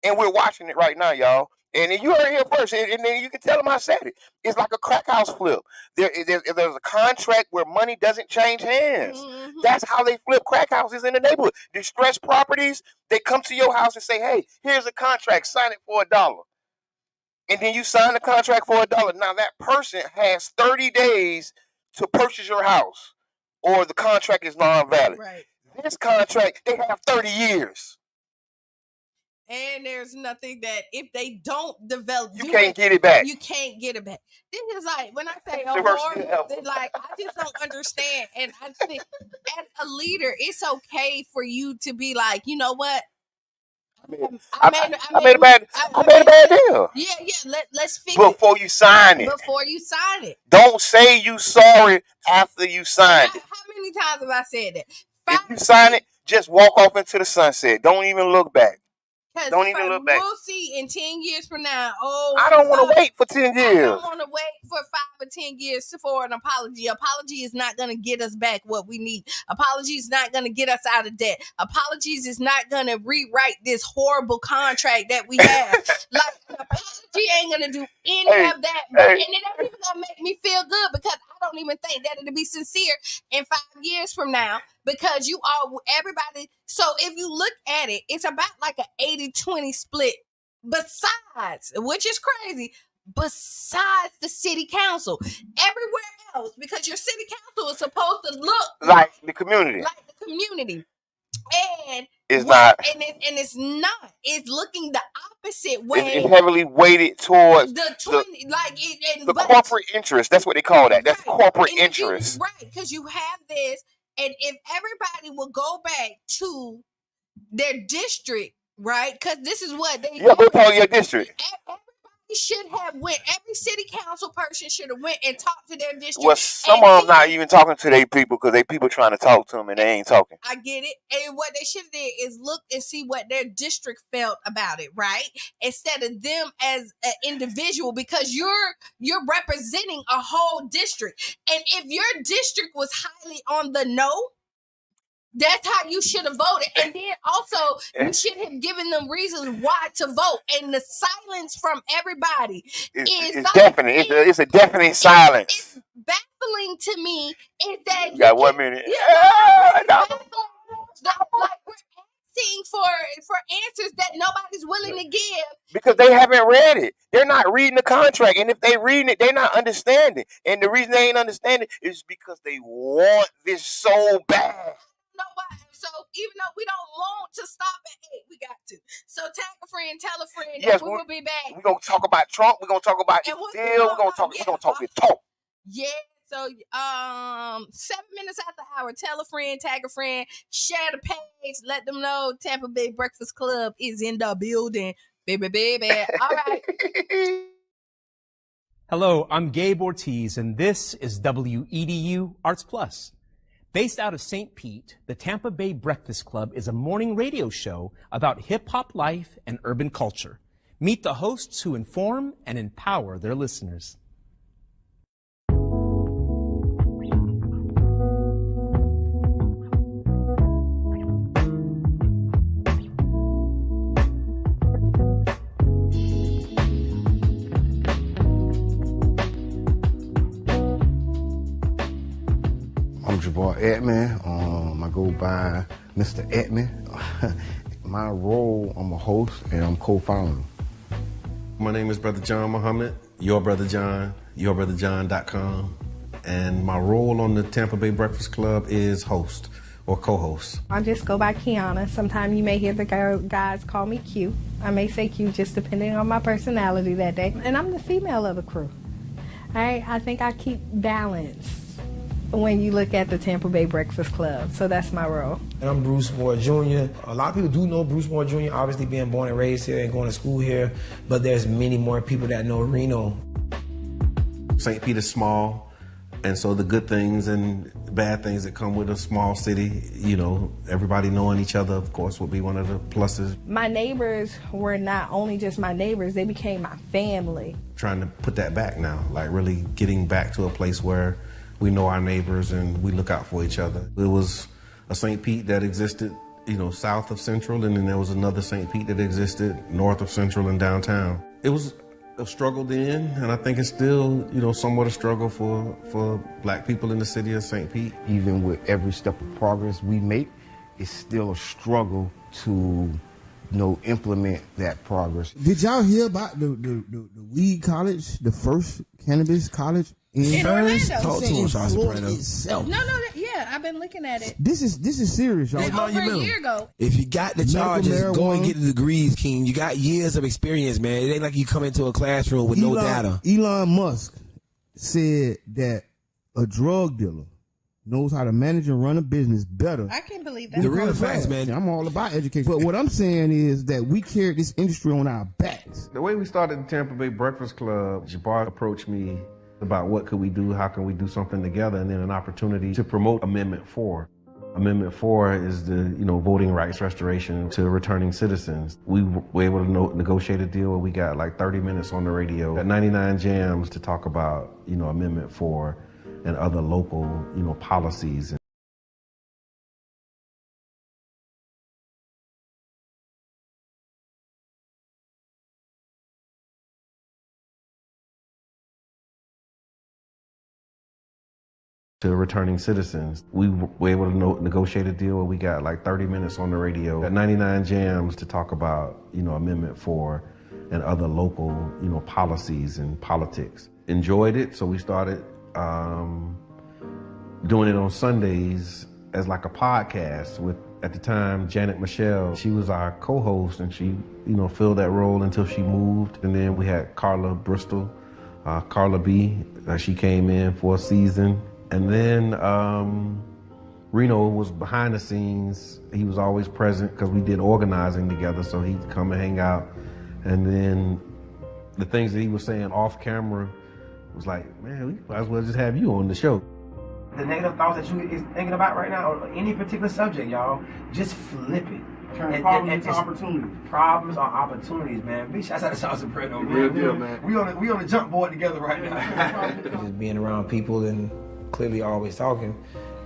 Speaker 1: And we're watching it right now, y'all. And then you heard it here first, and then you can tell them I said it. It's like a crack house flip. There's a contract where money doesn't change hands. That's how they flip crack houses in the neighborhood. Distressed properties, they come to your house and say, hey, here's a contract, sign it for $1. And then you sign the contract for $1. Now that person has 30 days to purchase your house, or the contract is non-valid.
Speaker 2: Right.
Speaker 1: This contract, they have 30 years.
Speaker 2: And there's nothing that if they don't develop,
Speaker 1: you can't get it back.
Speaker 2: You can't get it back. This is like when I say horrible, like I just don't understand. And I think as a leader, it's okay for you to be like, you know what?
Speaker 1: I made a bad deal.
Speaker 2: Yeah. Let's fix
Speaker 1: it before you sign it.
Speaker 2: Before you sign it.
Speaker 1: Don't say you sorry after you sign it.
Speaker 2: How many times have I said that?
Speaker 1: If you sign it, just walk off into the sunset. Don't even look back. Don't even look back.
Speaker 2: We'll see in 10 years from now. Oh,
Speaker 1: I don't want to wait for 10 years. I
Speaker 2: don't want to wait for 5 or 10 years for an apology. Apology is not going to get us back what we need. Apology is not going to get us out of debt. Apologies is not going to rewrite this horrible contract that we have. Like, an apology ain't going to do any of that. And it ain't even going to make me feel good because I don't even think that it'll be sincere in 5 years from now. Because you are everybody. So if you look at it, it's about like an 80-20 split. Besides, which is crazy, besides the city council, everywhere else, because your city council is supposed to look
Speaker 1: like the community.
Speaker 2: And
Speaker 1: it's not.
Speaker 2: And it's not. It's looking the opposite way.
Speaker 1: It's heavily weighted towards
Speaker 2: the
Speaker 1: corporate interest. That's what they call that. That's corporate interest.
Speaker 2: Right, because you have this. And if everybody will go back to their district, right? Because this is what they
Speaker 1: they're part of your district.
Speaker 2: Everybody should have went. Every city council person should have went and talked to their district.
Speaker 1: Well, some of them not even talking to their people because they people trying to talk to them and they ain't talking.
Speaker 2: I get it. And what they should have did is look and see what their district felt about it, right? Instead of them as an individual, because you're representing a whole district. And if your district was highly on the no, that's how you should have voted. And then also, you should have given them reasons why to vote. And the silence from everybody is like,
Speaker 1: definite. It's a definite silence.
Speaker 2: It's baffling to me is that
Speaker 1: you got 1 minute.
Speaker 2: Like we're asking for answers that nobody's willing to give.
Speaker 1: Because they haven't read it. They're not reading the contract. And if they reading it, they're not understanding. And the reason they ain't understanding is because they want this so bad.
Speaker 2: Why. So even though we don't want to stop at 8, we got to. So tag a friend, tell a friend. Yes, we will be back.
Speaker 1: We're gonna talk about Trump. We're gonna talk about deal. We're gonna talk. We're gonna talk this talk.
Speaker 2: Yeah. So 7 minutes after hour, tell a friend, tag a friend, share the page, let them know Tampa Bay Breakfast Club is in the building, baby. All right.
Speaker 4: Hello, I'm Gabe Ortiz, and this is WEDU Arts Plus. Based out of St. Pete, the Tampa Bay Breakfast Club is a morning radio show about hip-hop life and urban culture. Meet the hosts who inform and empower their listeners.
Speaker 5: I'm Jabbar Edmond. I go by Mr. Edmond. My role, I'm a host and I'm co-founder.
Speaker 6: My name is Brother John Muhammad, Your Brother John, yourbrotherjohn.com. And my role on the Tampa Bay Breakfast Club is host or co-host.
Speaker 7: I just go by Kiana. Sometimes you may hear the guys call me Q. I may say Q just depending on my personality that day. And I'm the female of the crew. I think I keep balance when you look at the Tampa Bay Breakfast Club. So that's my role.
Speaker 8: And I'm Bruce Moore Jr. A lot of people do know Bruce Moore Jr., obviously being born and raised here and going to school here, but there's many more people that know Reno.
Speaker 6: St. Peter's small, and so the good things and bad things that come with a small city, you know, everybody knowing each other, of course, would be one of the pluses.
Speaker 7: My neighbors were not only just my neighbors, they became my family.
Speaker 6: Trying to put that back now, like really getting back to a place where we know our neighbors and we look out for each other. It was a St. Pete that existed, you know, south of Central, and then there was another St. Pete that existed north of Central and downtown. It was a struggle then, and I think it's still, you know, somewhat a struggle for black people in the city of St. Pete.
Speaker 5: Even with every step of progress we make, it's still a struggle to, implement that progress.
Speaker 9: Did y'all hear about the weed college, the first cannabis college
Speaker 2: In Orlando.
Speaker 8: Talk to us, Soprano.
Speaker 2: No, yeah, I've been looking at it.
Speaker 9: This is serious, y'all.
Speaker 2: Over a year ago.
Speaker 8: If you got the charges, go and get the degrees, King. You got years of experience, man. It ain't like you come into a classroom with no data.
Speaker 9: Elon Musk said that a drug dealer knows how to manage and run a business better.
Speaker 2: I can't believe that.
Speaker 8: The real facts, man.
Speaker 9: I'm all about education. But what I'm saying is that we carry this industry on our backs.
Speaker 6: The way we started the Tampa Bay Breakfast Club, Jabbar approached me about what could we do, how can we do something together, and then an opportunity to promote Amendment 4. Amendment 4 is the, voting rights restoration to returning citizens. We were able to negotiate a deal where we got like 30 minutes on the radio, got 99 jams to talk about, Amendment 4 and other local, policies. To returning citizens. We were able to negotiate a deal where we got like 30 minutes on the radio, got 99 jams to talk about, Amendment 4 and other local, policies and politics. Enjoyed it, so we started doing it on Sundays as like a podcast with, at the time, Janet Michelle. She was our co-host and she, filled that role until she moved. And then we had Carla Bristol, Carla B. She came in for a season. And then Reno was behind the scenes. He was always present because we did organizing together, so he'd come and hang out. And then the things that he was saying off camera was like, man, we might as well just have you on the show.
Speaker 8: The negative thoughts that you is thinking about right now, or any particular subject, y'all, just flip it.
Speaker 9: Turn problems into opportunities.
Speaker 8: Problems are opportunities, man. Big shouts out to Sean Soprano, man.
Speaker 9: Real deal, man.
Speaker 8: We on the jump board together right now. Just being around people and clearly always talking,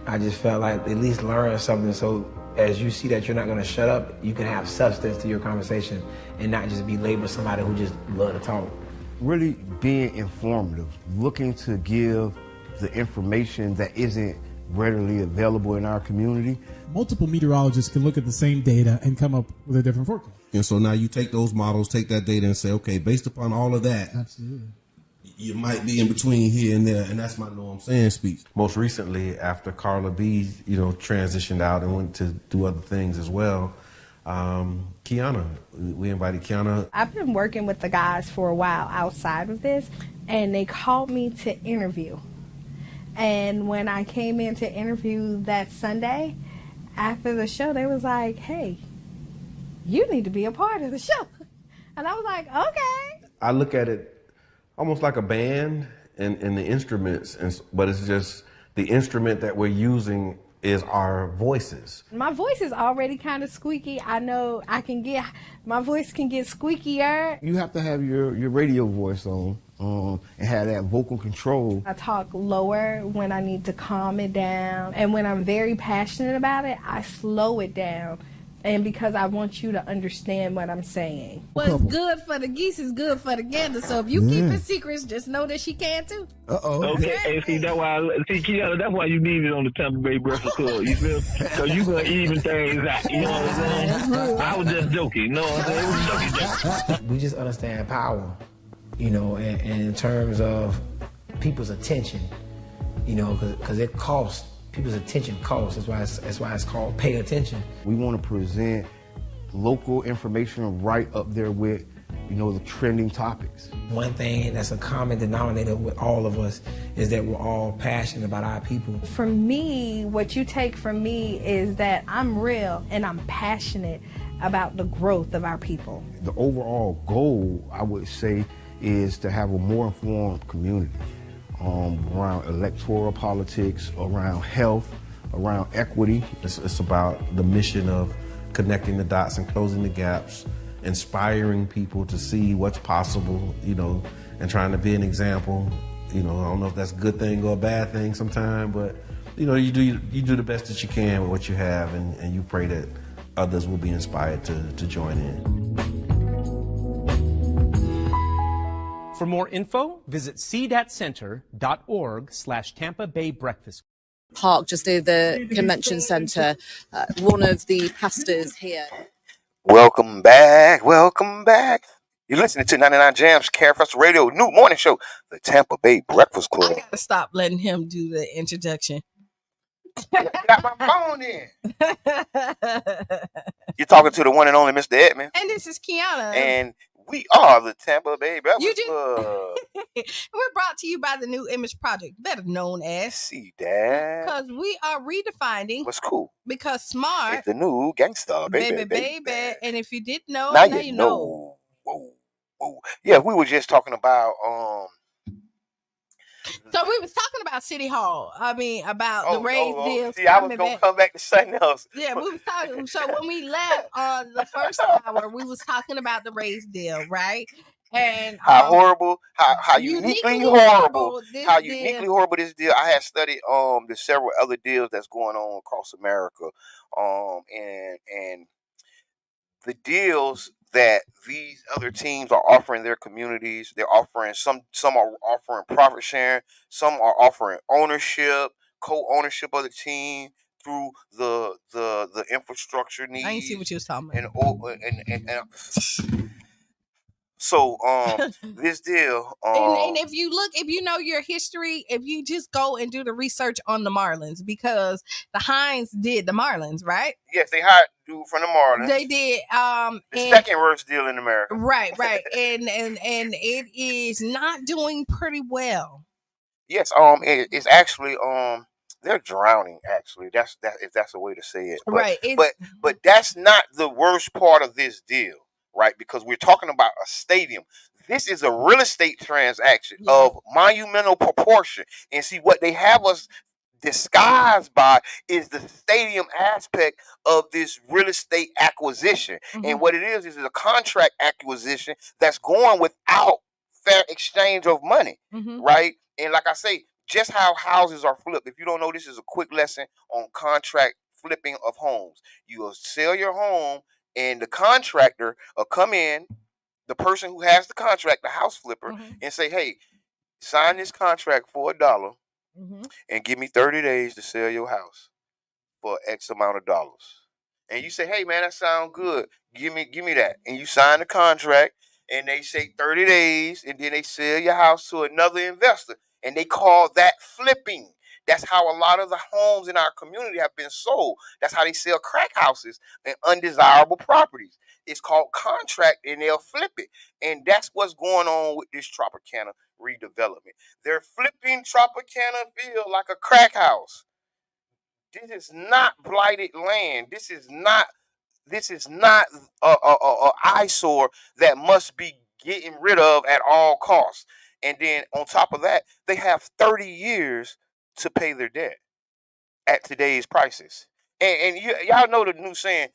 Speaker 8: I just felt like at least learn something, so as you see that you're not going to shut up, you can have substance to your conversation and not just be labeled somebody who just love to talk.
Speaker 5: Really being informative, looking to give the information that isn't readily available in our community.
Speaker 10: Multiple meteorologists can look at the same data and come up with a different forecast.
Speaker 6: And so now you take those models, take that data and say, okay, based upon all of that,
Speaker 10: Absolutely.
Speaker 6: you might be in between here and there, and that's my know what I'm saying speech. Most recently, after Carla B, transitioned out and went to do other things as well, Kiana, we invited Kiana.
Speaker 7: I've been working with the guys for a while outside of this, and they called me to interview. And when I came in to interview that Sunday, after the show, they was like, hey, you need to be a part of the show. And I was like, okay.
Speaker 6: I look at it almost like a band and the instruments, but it's just the instrument that we're using is our voices.
Speaker 7: My voice is already kind of squeaky. I know my voice can get squeakier.
Speaker 5: You have to have your radio voice on and have that vocal control.
Speaker 7: I talk lower when I need to calm it down. And when I'm very passionate about it, I slow it down. And because I want you to understand what I'm saying. What's good for the geese is good for the gander. So if you keep it secrets, just know that she can too.
Speaker 3: Okay, and see that's why Kiana, that's why you need it on the Tampa Bay Breakfast Club. You feel? Because you gonna even things out. You know what I'm saying? I was just joking. You know what I'm saying?
Speaker 8: We just understand power, and in terms of people's attention, because it costs. People's attention costs. That's why it's called pay attention.
Speaker 5: We want to present local information right up there with, the trending topics.
Speaker 8: One thing that's a common denominator with all of us is that we're all passionate about our people.
Speaker 7: For me, what you take from me is that I'm real and I'm passionate about the growth of our people.
Speaker 5: The overall goal, I would say, is to have a more informed community. Around electoral politics, around health, around equity.
Speaker 6: It's about the mission of connecting the dots and closing the gaps, inspiring people to see what's possible, and trying to be an example. I don't know if that's a good thing or a bad thing sometimes, but you do the best that you can with what you have, and you pray that others will be inspired to join in.
Speaker 4: For more info, visit cdatcenter.org/Tampa Bay Breakfast.
Speaker 11: Park, just near the convention centre. One of the pastors here.
Speaker 1: Welcome back. Welcome back. You're listening to 99 Jams, Carefest Radio, new morning show, the Tampa Bay Breakfast Club.
Speaker 2: I gotta stop letting him do the introduction.
Speaker 1: Got my phone in. You're talking to the one and only Mr. Edmond.
Speaker 2: And this is Kiana.
Speaker 1: And we are the Tampa Bay Breakfast Club.
Speaker 2: We're brought to you by the New Image Project, better known as
Speaker 1: See that?
Speaker 2: Because we are redefining
Speaker 1: what's cool.
Speaker 2: Because smart
Speaker 1: is the new gangster,
Speaker 2: baby. And if you didn't know,
Speaker 1: now you know. Whoa. Yeah, we were just talking about
Speaker 2: So we was talking about City Hall. I mean, about the raise deals.
Speaker 1: See, I was gonna come back to something else.
Speaker 2: Yeah, we was talking. So when we left on the first hour, we was talking about the raise deal, right? And
Speaker 1: how horrible, how uniquely horrible, how uniquely horrible this deal. I had studied the several other deals that's going on across America, and the deals that these other teams are offering their communities. They're offering some are offering profit sharing, some are offering ownership, co-ownership of the team through the infrastructure needs.
Speaker 2: I didn't see what you was talking about.
Speaker 1: So this deal
Speaker 2: and if you know your history, if you just go and do the research on the Marlins, because the Hines did the Marlins, right?
Speaker 1: Yes, they hired dude from the Marlins.
Speaker 2: They did
Speaker 1: the second worst deal in America.
Speaker 2: Right. and it is not doing pretty well.
Speaker 1: Yes, it's actually they're drowning, actually. That's if that's a way to say it. But,
Speaker 2: right.
Speaker 1: But that's not the worst part of this deal. Right, because we're talking about a stadium. This is a real estate transaction of monumental proportion. And see, what they have us disguised by is the stadium aspect of this real estate acquisition. Mm-hmm. And what it is a contract acquisition that's going without fair exchange of money. Mm-hmm. Right? And like I say, just how houses are flipped. If you don't know, this is a quick lesson on contract flipping of homes. You will sell your home, and the contractor will come in, the person who has the contract, the house flipper, mm-hmm. and say, hey, sign this contract for $1 mm-hmm. and give me 30 days to sell your house for X amount of dollars. And you say, hey, man, that sounds good. Give me that. And you sign the contract, and they say 30 days, and then they sell your house to another investor. And they call that flipping. That's how a lot of the homes in our community have been sold. That's how they sell crack houses and undesirable properties. It's called contract, and they'll flip it. And that's what's going on with this Tropicana redevelopment. They're flipping Tropicana Field like a crack house. This is not blighted land. This is not a eyesore that must be getting rid of at all costs. And then on top of that, they have 30 years to pay their debt. at today's prices. And y'all know the new saying,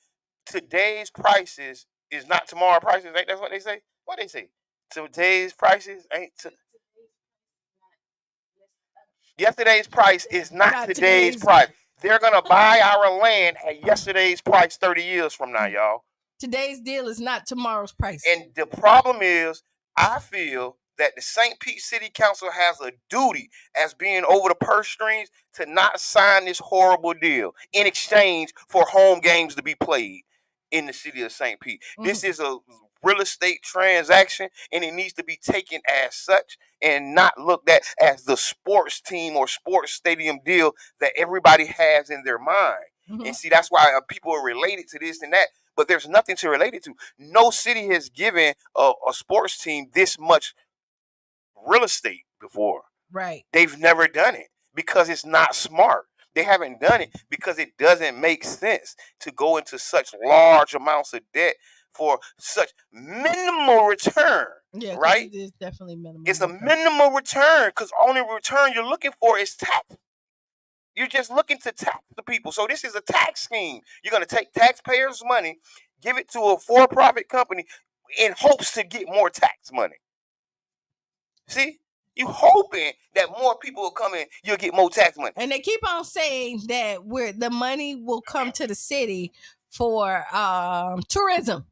Speaker 1: today's prices is not tomorrow prices. Ain't that's what they say? What they say? Today's prices ain't yesterday's price is not
Speaker 2: Not
Speaker 1: today's
Speaker 2: today's.
Speaker 1: price. They're gonna buy our land at yesterday's price 30 years from now, y'all.
Speaker 2: Today's deal is not tomorrow's price.
Speaker 1: And the problem is, I feel that the St. Pete City Council has a duty as being over the purse strings to not sign this horrible deal in exchange for home games to be played in the city of St. Pete. This is a real estate transaction, and it needs to be taken as such and not looked at as the sports team or sports stadium deal that everybody has in their mind. And see, that's why people are related to this and that, but there's nothing to relate it to. No city has given a sports team this much real estate before.
Speaker 2: Right.
Speaker 1: They've never done it because it's not smart. They haven't done it because it doesn't make sense to go into such large amounts of debt for such minimal return.
Speaker 2: Yeah,
Speaker 1: right?
Speaker 2: It is definitely minimal.
Speaker 1: It's a minimal return because only return you're looking for is tax. You're just looking to tax the people. So this is a tax scheme. You're going to take taxpayers' money, give it to a for-profit company in hopes to get more tax money. See? You hoping that more people will come in, you'll get more tax money.
Speaker 2: And they keep on saying that the money will come to the city for tourism.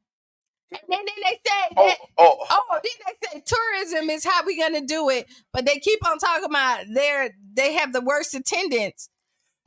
Speaker 2: And then they say that then they say tourism is how we're gonna do it, but they keep on talking about they have the worst attendance.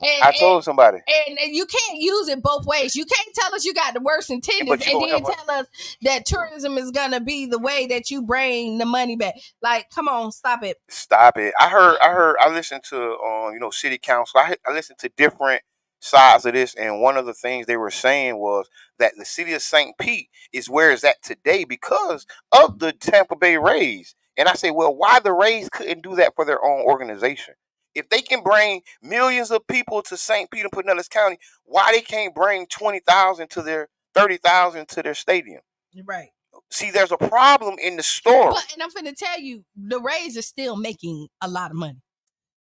Speaker 2: And,
Speaker 1: I told somebody.
Speaker 2: And you can't use it both ways. You can't tell us you got the worst attendance and then tell us that tourism is going to be the way that you bring the money back. Like, come on, stop it.
Speaker 1: Stop it. I listened to, city council. I listened to different sides of this. And one of the things they were saying was that the city of St. Pete is where it's at today because of the Tampa Bay Rays. And I say, well, why the Rays couldn't do that for their own organization? If they can bring millions of people to St. Pete and Pinellas County, why they can't bring 20,000 to their 30,000 to their stadium?
Speaker 2: Right.
Speaker 1: See, there's a problem in the store.
Speaker 2: And I'm finna tell you, the Rays are still making a lot of money.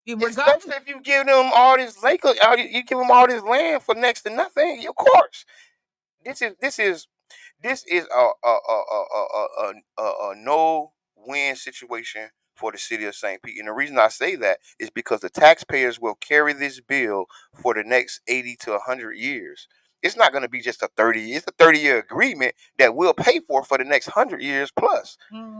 Speaker 1: Especially if you give them all this lake, you give them all this land for next to nothing. Of course, this is a no-win situation for the city of St. Pete. And the reason I say that is because the taxpayers will carry this bill for the next 80 to 100 years. It's not going to be just a 30. It's a 30-year agreement that we'll pay for the next 100 years plus.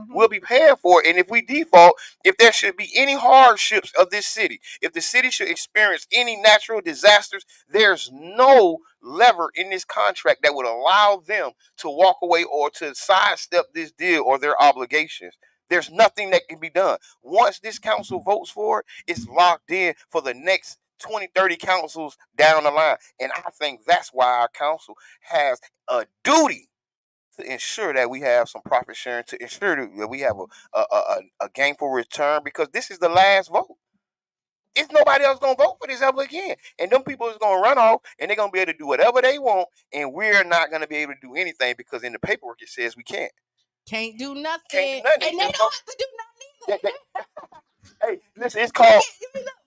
Speaker 1: We'll be paying for it. And if we default, if there should be any hardships of this city, if the city should experience any natural disasters, there's no lever in this contract that would allow them to walk away or to sidestep this deal or their obligations. There's nothing that can be done. Once this council votes for it, it's locked in for the next 20, 30 councils down the line. And I think that's why our council has a duty to ensure that we have some profit sharing, to ensure that we have a gainful return, because this is the last vote. It's nobody else gonna vote for this ever again. And them people is gonna run off and they're gonna be able to do whatever they want, and we're not gonna be able to do anything because in the paperwork it says we can't.
Speaker 2: Can't do nothing.
Speaker 1: Can't do nothing.
Speaker 2: And they don't have to do nothing either.
Speaker 1: Hey, listen, it's called.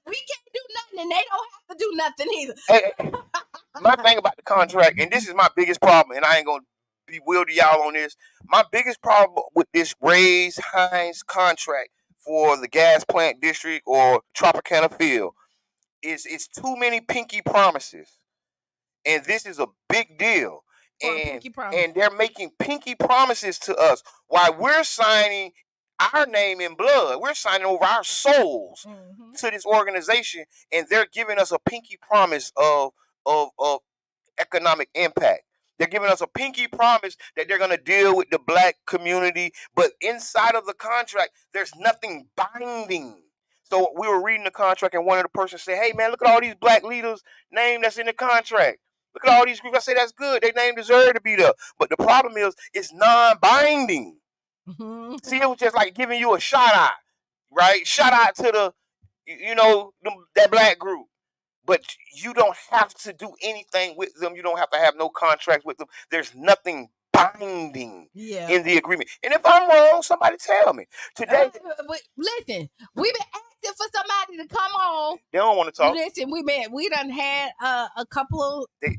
Speaker 2: We can't do nothing, and they don't have to do nothing either.
Speaker 1: Hey, my thing about the contract, and this is my biggest problem, and I ain't gonna bewilder y'all on this. My biggest problem with this Rays Hines contract for the gas plant district or Tropicana Field is it's too many pinky promises, and this is a big deal. And they're making pinky promises to us while we're signing our name in blood. We're signing over our souls to this organization, and they're giving us a pinky promise of economic impact. They're giving us a pinky promise that they're going to deal with the black community, but inside of the contract, there's nothing binding. So we were reading the contract, and one of the persons said, "Hey man, look at all these black leaders' name that's in the contract. Look at all these groups." I say, "That's good. Their name deserve to be there." But the problem is, it's non-binding. See, it was just like giving you a shout out, right? Shout out to that black group. But you don't have to do anything with them. You don't have to have no contract with them. There's nothing binding in the agreement. And if I'm wrong, somebody tell me. Today,
Speaker 2: listen, we've been asking for somebody to come on
Speaker 1: They don't want to talk.
Speaker 2: Listen, we done had a couple of we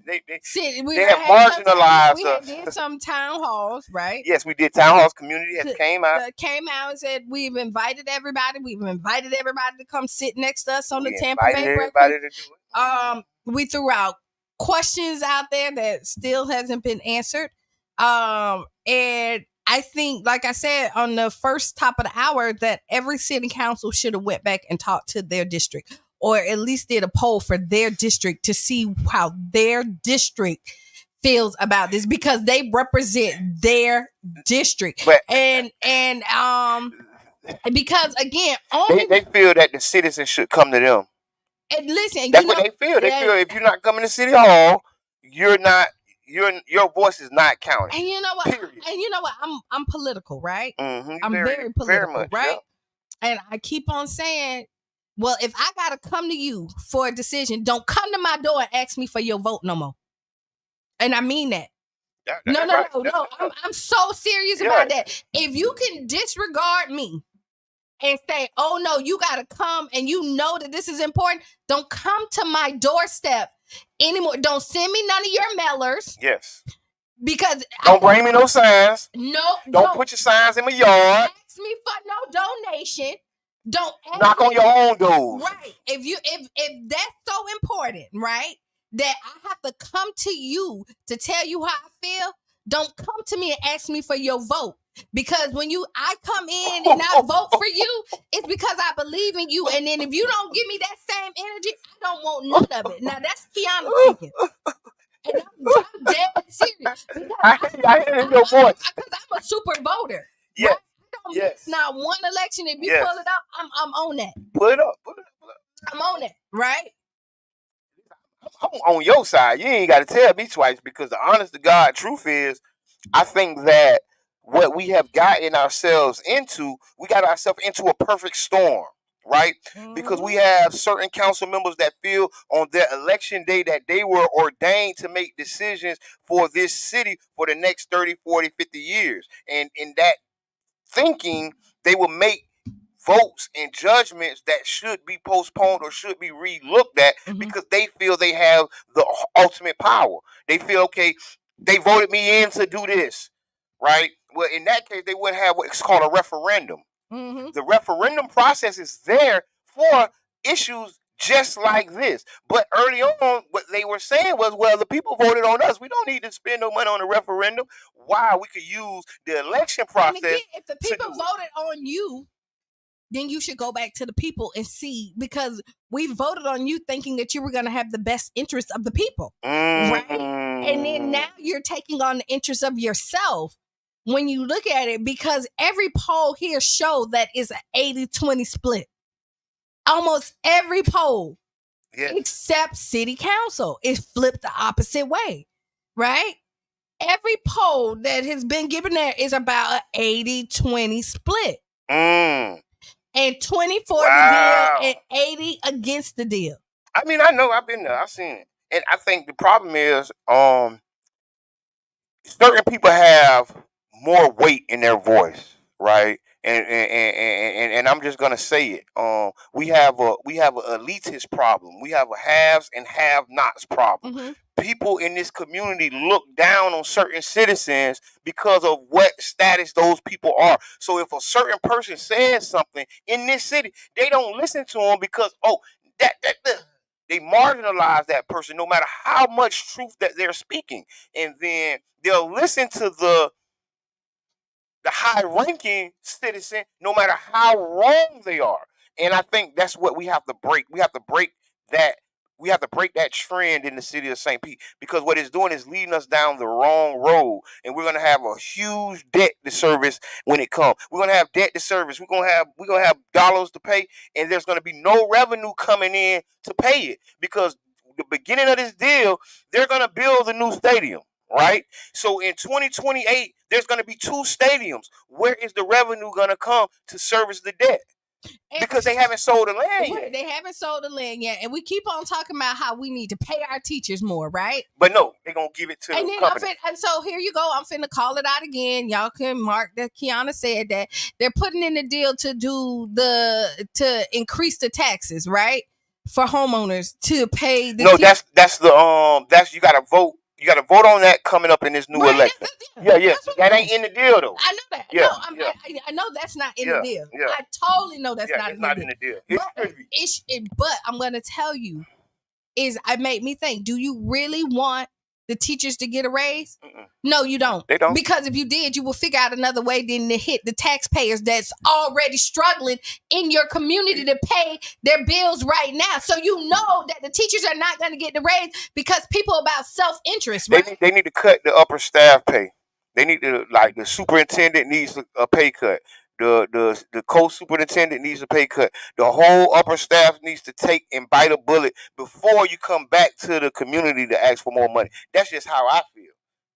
Speaker 1: they
Speaker 2: done
Speaker 1: have
Speaker 2: had
Speaker 1: marginalized
Speaker 2: we
Speaker 1: us.
Speaker 2: did some town halls, right?
Speaker 1: Yes, we did. Town halls. Community has came out.
Speaker 2: Came out and said we've invited everybody. We've invited everybody to come sit next to us on the
Speaker 1: We
Speaker 2: Tampa
Speaker 1: invited
Speaker 2: Bay
Speaker 1: everybody
Speaker 2: breakfast.
Speaker 1: to do it.
Speaker 2: We threw out questions out there that still hasn't been answered. And I think, like I said on the first top of the hour, that every city council should have went back and talked to their district, or at least did a poll for their district to see how their district feels about this, because they represent their district.
Speaker 1: But
Speaker 2: because again,
Speaker 1: they feel that the citizens should come to them.
Speaker 2: And listen,
Speaker 1: that's what they feel. They feel if you're not coming to City Hall, you're not. Your voice is not counted.
Speaker 2: And you know what? Period. And you know what? I'm political, right?
Speaker 1: Mm-hmm.
Speaker 2: I'm very political,
Speaker 1: very much,
Speaker 2: right?
Speaker 1: Yep.
Speaker 2: And I keep on saying, well, if I gotta come to you for a decision, don't come to my door and ask me for your vote no more. And I mean that. No. I'm so serious about that. If you can disregard me and say, oh no, you gotta come, and you know that this is important, don't come to my doorstep anymore. Don't send me none of your mailers.
Speaker 1: Yes.
Speaker 2: Because
Speaker 1: don't bring me no signs.
Speaker 2: No.
Speaker 1: Don't put your signs in my yard.
Speaker 2: Ask me for no donation. Don't
Speaker 1: knock on your own doors.
Speaker 2: Right. If that's so important, right, that I have to come to you to tell you how I feel, don't come to me and ask me for your vote. Because when I come in and I vote for you, it's because I believe in you. And then if you don't give me that same energy, I don't want none of it. Now that's Kiana speaking. And I'm dead serious.
Speaker 1: I hear in your voice.
Speaker 2: Because I'm a super voter.
Speaker 1: Yes.
Speaker 2: Right? I don't miss not one election. If you pull it up, I'm on that.
Speaker 1: Pull it up.
Speaker 2: I'm on it, right?
Speaker 1: I'm on your side. You ain't got to tell me twice, because the honest to God truth is, I think that what we have gotten ourselves into, we got ourselves into a perfect storm, right? Mm-hmm. Because we have certain council members that feel on their election day that they were ordained to make decisions for this city for the next 30, 40, 50 years. And in that thinking, they will make votes and judgments that should be postponed or should be re-looked at, because they feel they have the ultimate power. They feel, okay, they voted me in to do this, right? Well, in that case, they would have what's called a referendum. Mm-hmm. The referendum process is there for issues just like this. But early on, what they were saying was, well, the people voted on us. We don't need to spend no money on a referendum. Why? We could use the election process. And again,
Speaker 2: if the people voted on you, then you should go back to the people and see, because we voted on you thinking that you were going to have the best interests of the people, right? And then now you're taking on the interests of yourself when you look at it, because every poll here show that is an 80-20 split. Almost every poll, except city council, is flipped the opposite way, right? Every poll that has been given there is about an 80-20 split. And 20 for the deal and 80 against the deal.
Speaker 1: I mean, I know, I've been there, I've seen it. And I think the problem is certain people have more weight in their voice, right? And I'm just gonna say it. We have an elitist problem. We have a haves and have-nots problem. Mm-hmm. People in this community look down on certain citizens because of what status those people are. So if a certain person says something in this city, they don't listen to them because they marginalize that person no matter how much truth that they're speaking, and then they'll listen to the high-ranking citizen no matter how wrong they are. And I think that's what we have to break. We have to break that. We have to break that trend in the city of St. Pete, because what it's doing is leading us down the wrong road, and we're gonna have a huge debt to service when it comes. We're gonna have debt to service. We're gonna have dollars to pay, and there's gonna be no revenue coming in to pay it, because the beginning of this deal, they're gonna build a new stadium. Right? So in 2028, there's going to be 2 stadiums. Where is the revenue going to come to service the debt? because they haven't sold the land yet.
Speaker 2: They haven't sold the land yet, and we keep on talking about how we need to pay our teachers more, right?
Speaker 1: But no, they're gonna give it to
Speaker 2: And
Speaker 1: the
Speaker 2: then
Speaker 1: company.
Speaker 2: and so here you go. I'm finna call it out again. Y'all can mark that Kiana said that they're putting in a deal to increase the taxes, right? For homeowners to pay the
Speaker 1: No, that's you gotta vote. You gotta vote on that coming up in this new election. Yeah. That ain't in the deal though.
Speaker 2: I know that.
Speaker 1: Yeah,
Speaker 2: No, I know that's not in the deal.
Speaker 1: Yeah.
Speaker 2: I totally know that's not,
Speaker 1: it's not in the deal. It should be.
Speaker 2: But I'm gonna tell you, it made me think, do you really want the teachers to get a raise? No, you don't.
Speaker 1: They don't.
Speaker 2: Because if you did, you will figure out another way than to hit the taxpayers that's already struggling in your community to pay their bills right now. So you know that the teachers are not going to get the raise because people about self-interest, right?
Speaker 1: They need to cut the upper staff pay. They need to, like, the superintendent needs a pay cut. The co-superintendent needs a pay cut. The whole upper staff needs to take and bite a bullet before you come back to the community to ask for more money. That's just how I feel.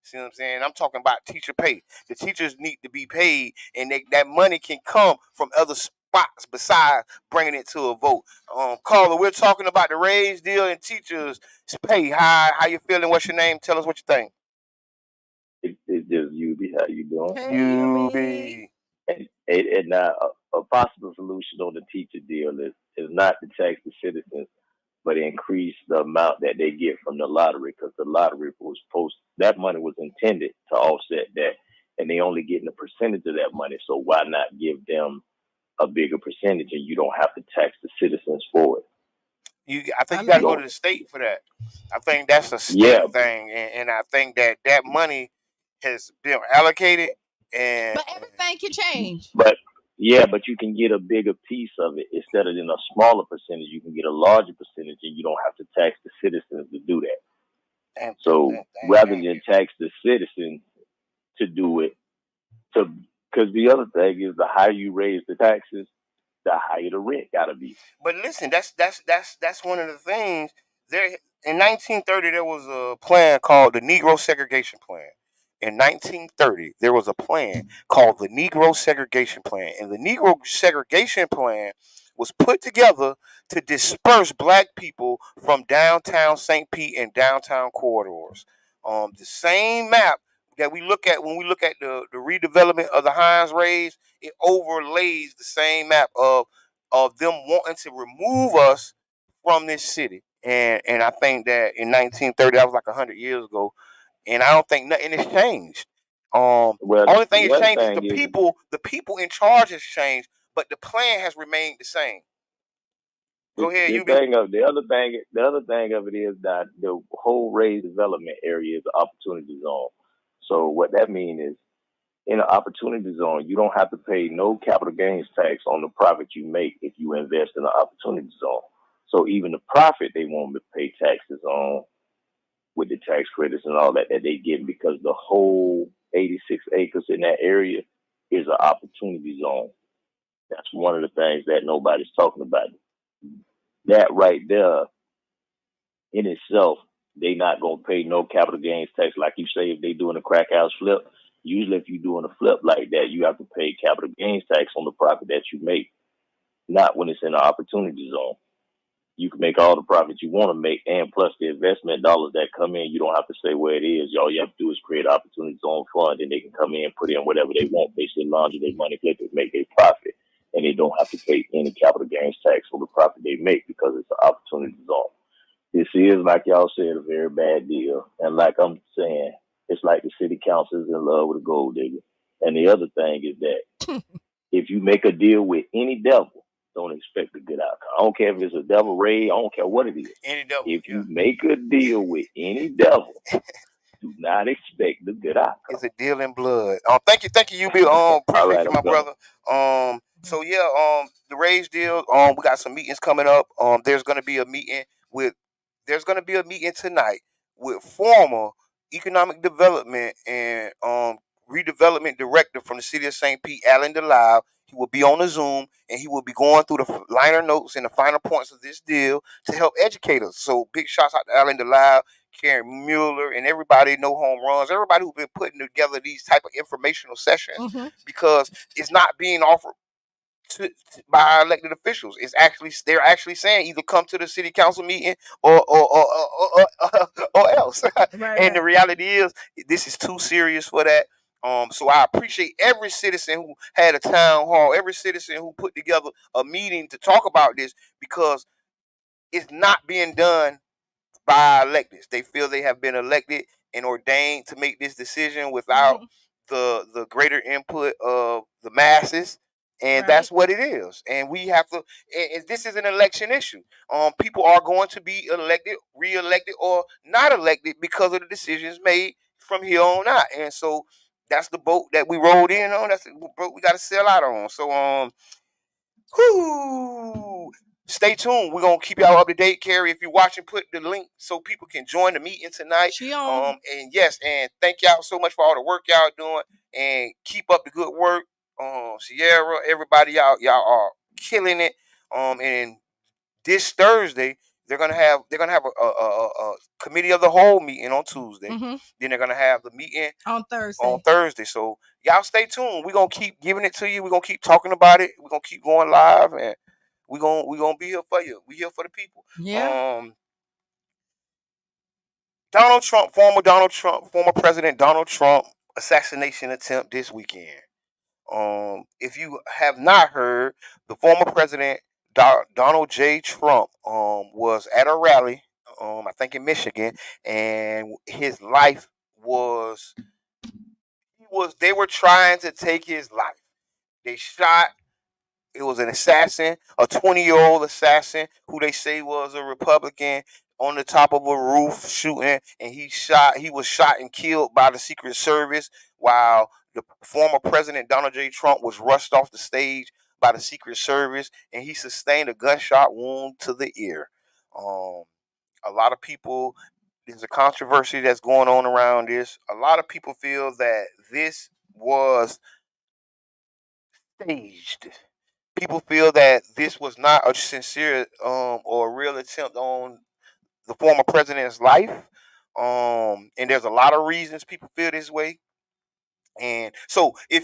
Speaker 1: See what I'm saying? I'm talking about teacher pay. The teachers need to be paid, and that money can come from other spots besides bringing it to a vote. Carla, we're talking about the raise deal and teachers pay. How you feeling? What's your name? Tell us what you think.
Speaker 12: It's just UB. How you doing?
Speaker 1: UB.
Speaker 12: And now a possible solution on the teacher deal is not to tax the citizens, but increase the amount that they get from the lottery, because the lottery was that money was intended to offset that, and they only getting a percentage of that money. So why not give them a bigger percentage, and you don't have to tax the citizens for it?
Speaker 1: I think you got to go to the state for that. I think that's a state thing, and I think that money has been allocated, and
Speaker 2: but everything can change.
Speaker 12: But you can get a bigger piece of it instead of in a smaller percentage. You can get a larger percentage, and you don't have to tax the citizens to do that. Rather than tax the citizen to do it, because the other thing is, the higher you raise the taxes, the higher the rent gotta be.
Speaker 1: But listen, that's one of the things. There in 1930, there was a plan called the Negro Segregation Plan. In 1930, there was a plan called the Negro Segregation Plan, and the Negro Segregation Plan was put together to disperse black people from downtown St. Pete and downtown corridors. The same map that we look at when we look at the redevelopment of the Hines Rays, it overlays the same map of them wanting to remove us from this city. And I think that in 1930, that was like 100 years ago, and I don't think nothing has changed. Only thing that's changed is the people in charge has changed, but the plan has remained the same. Go ahead,
Speaker 12: the other thing of it is that the whole Ray development area is an opportunity zone. So what that means is, in an opportunity zone, you don't have to pay no capital gains tax on the profit you make if you invest in an opportunity zone. So even the profit they won't pay taxes on, with the tax credits and all that they get, because the whole 86 acres in that area is an opportunity zone. That's one of the things that nobody's talking about. That right there, in itself, they not gonna pay no capital gains tax. Like you say, if they doing a crack house flip, usually if you're doing a flip like that, you have to pay capital gains tax on the profit that you make. Not when it's in an opportunity zone. You can make all the profits you want to make, and plus the investment dollars that come in, you don't have to say where it is. All you have to do is create an opportunity zone fund, and they can come in, put in whatever they want, basically launder their money, flip it, make their profit, and they don't have to pay any capital gains tax on the profit they make because it's an opportunity zone. This is, like y'all said, a very bad deal. And like I'm saying, it's like the city council is in love with a gold digger. And the other thing is that if you make a deal with any devil, don't expect a good outcome. I don't care if it's a devil raid. I don't care what it is.
Speaker 1: Any devil.
Speaker 12: If you make a deal with any devil, do not expect the good outcome.
Speaker 1: It's a deal in blood. Thank you, UB. Appreciate you, my brother. So yeah, the raise deal. We got some meetings coming up. There's gonna be a meeting tonight with former economic development and redevelopment director from the city of St. Pete, Alan DeLisle. He will be on the Zoom, and he will be going through the liner notes and the final points of this deal to help educate us. So big shouts out to Alan DeLisle, Karen Mueller, and everybody, No Home Runs, everybody who's been putting together these type of informational sessions, because it's not being offered by our elected officials. They're actually saying either come to the city council meeting or else.
Speaker 2: Right,
Speaker 1: And the
Speaker 2: right.
Speaker 1: reality is, this is too serious for that. So I appreciate every citizen who had a town hall, every citizen who put together a meeting to talk about this, because it's not being done by electeds. They feel they have been elected and ordained to make this decision without
Speaker 2: Mhm.
Speaker 1: the greater input of the masses. And
Speaker 2: Right.
Speaker 1: that's what it is. And we have to. And this is an election issue. People are going to be elected, re-elected, or not elected because of the decisions made from here on out. And so that's the boat that we rolled in on. That's the boat we got to sail out on. So whoo. Stay tuned. We're gonna keep y'all up to date. Carrie, if you're watching, put the link so people can join the meeting tonight.
Speaker 2: She on.
Speaker 1: And yes, and thank y'all so much for all the work y'all doing, and keep up the good work. Sierra, everybody, y'all are killing it. And this Thursday they're gonna have a committee of the whole meeting on Tuesday.
Speaker 2: Hmm.
Speaker 1: Then they're gonna have the meeting
Speaker 2: On
Speaker 1: on
Speaker 2: Thursday.
Speaker 1: Thursday. So y'all stay tuned. We're gonna keep giving it to you. We're gonna keep talking about it. We're gonna keep going live, and we gonna be here for you. We here for the people.
Speaker 2: Yeah.
Speaker 1: Former President Donald Trump assassination attempt this weekend. If you have not heard, the former president Donald J. Trump was at a rally, I think in Michigan, and his life was they were trying to take his life. They shot. It was an assassin, a 20-year-old assassin who they say was a Republican, on the top of a roof shooting, and he was shot and killed by the Secret Service, while the former president Donald J. Trump was rushed off the stage by the Secret Service, and he sustained a gunshot wound to the ear. Um, a lot of people, there's a controversy that's going on around this. A lot of people feel that this was staged. People feel that this was not a sincere or a real attempt on the former president's life. And there's a lot of reasons people feel this way. And so, we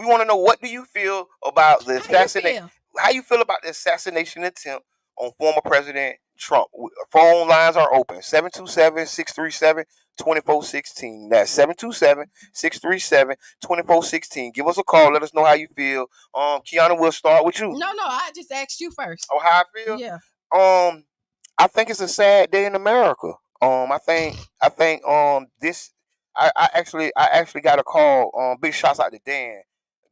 Speaker 1: want to know, what do you feel about the
Speaker 2: How you
Speaker 1: assassination?
Speaker 2: feel?
Speaker 1: How you feel about the assassination attempt on former President Trump? Phone lines are open: 727-637-2416. That's 727-637-2416. Give us a call. Let us know how you feel. Kiana, we'll start with you.
Speaker 2: No, I just asked you first.
Speaker 1: Oh, how I feel?
Speaker 2: Yeah.
Speaker 1: Um, I think it's a sad day in America. I think this. I actually got a call. Big shouts out to Dan.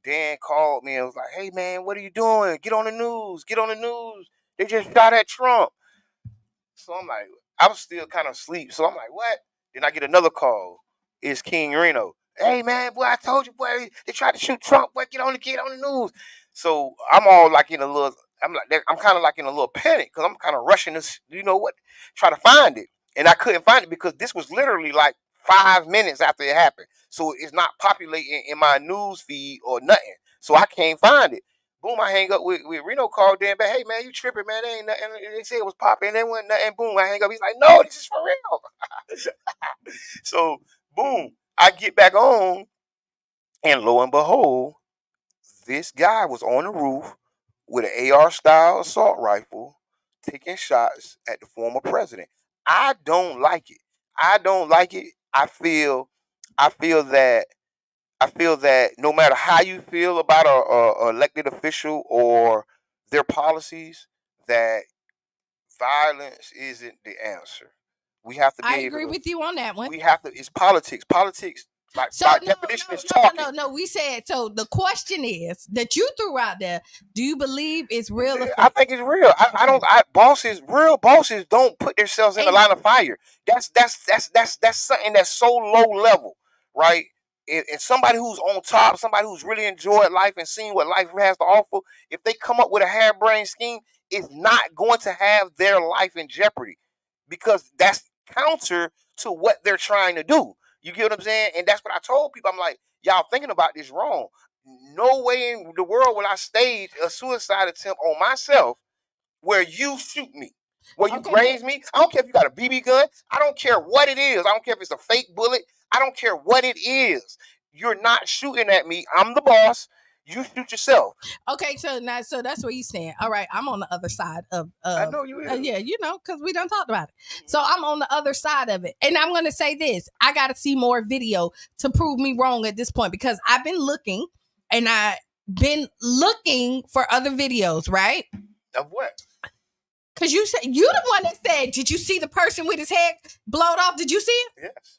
Speaker 1: Dan called me and was like, "Hey man, what are you doing? Get on the news. Get on the news. They just shot at Trump." So I'm like, I was still kind of asleep. So I'm like, what? Then I get another call. It's King Reno. Hey man, boy, I told you, boy, they tried to shoot Trump. Boy, get on the news. So I'm all like in a little. I'm kind of like in a little panic because I'm kind of rushing this. You know what? Try to find it, and I couldn't find it because this was literally like 5 minutes after it happened. So it's not populating in my news feed or nothing. So I can't find it. Boom, I hang up with Reno, called Dan back. Hey man, you tripping, man? They ain't nothing. They said it was popping, then went nothing. Boom, I hang up. He's like, no, this is for real. So boom, I get back on, and lo and behold, this guy was on the roof with an AR style assault rifle, taking shots at the former president. I don't like it. I don't like it. I feel that no matter how you feel about a elected official or their policies, that violence isn't the answer. We have to be
Speaker 2: I
Speaker 1: able
Speaker 2: agree
Speaker 1: to.
Speaker 2: with you on that one.
Speaker 1: We have to. It's politics. Politics, like
Speaker 2: So
Speaker 1: by
Speaker 2: no,
Speaker 1: definition, is
Speaker 2: no, no,
Speaker 1: talking.
Speaker 2: no, no. We said so. The question is that you threw out there: do you believe it's real or
Speaker 1: I
Speaker 2: fake?
Speaker 1: think it's real. I don't. Real bosses don't put themselves in the
Speaker 2: And
Speaker 1: line of fire. That's something that's so low level, right? And somebody who's on top, somebody who's really enjoyed life and seen what life has to offer, if they come up with a harebrained scheme, it's not going to have their life in jeopardy, because that's counter to what they're trying to do. You get what I'm saying? And that's what I told people. I'm like, y'all thinking about this wrong. No way in the world will I stage a suicide attempt on myself where you shoot me, where you
Speaker 2: okay, but
Speaker 1: graze me. I don't care if you got a BB gun. I don't care what it is. I don't care if it's a fake bullet. I don't care what it is. You're not shooting at me. I'm the boss. You shoot yourself.
Speaker 2: Okay, so that's where you stand. All right, I'm on the other side of.
Speaker 1: I know you is.
Speaker 2: Yeah, because we done talked about it. So I'm on the other side of it, and I'm gonna say this: I got to see more video to prove me wrong at this point because I've been looking, and I've been looking for other videos, right?
Speaker 1: Of what?
Speaker 2: Because you said you the one that said, "Did you see the person with his head blowed off? Did you see it?"
Speaker 1: Yes.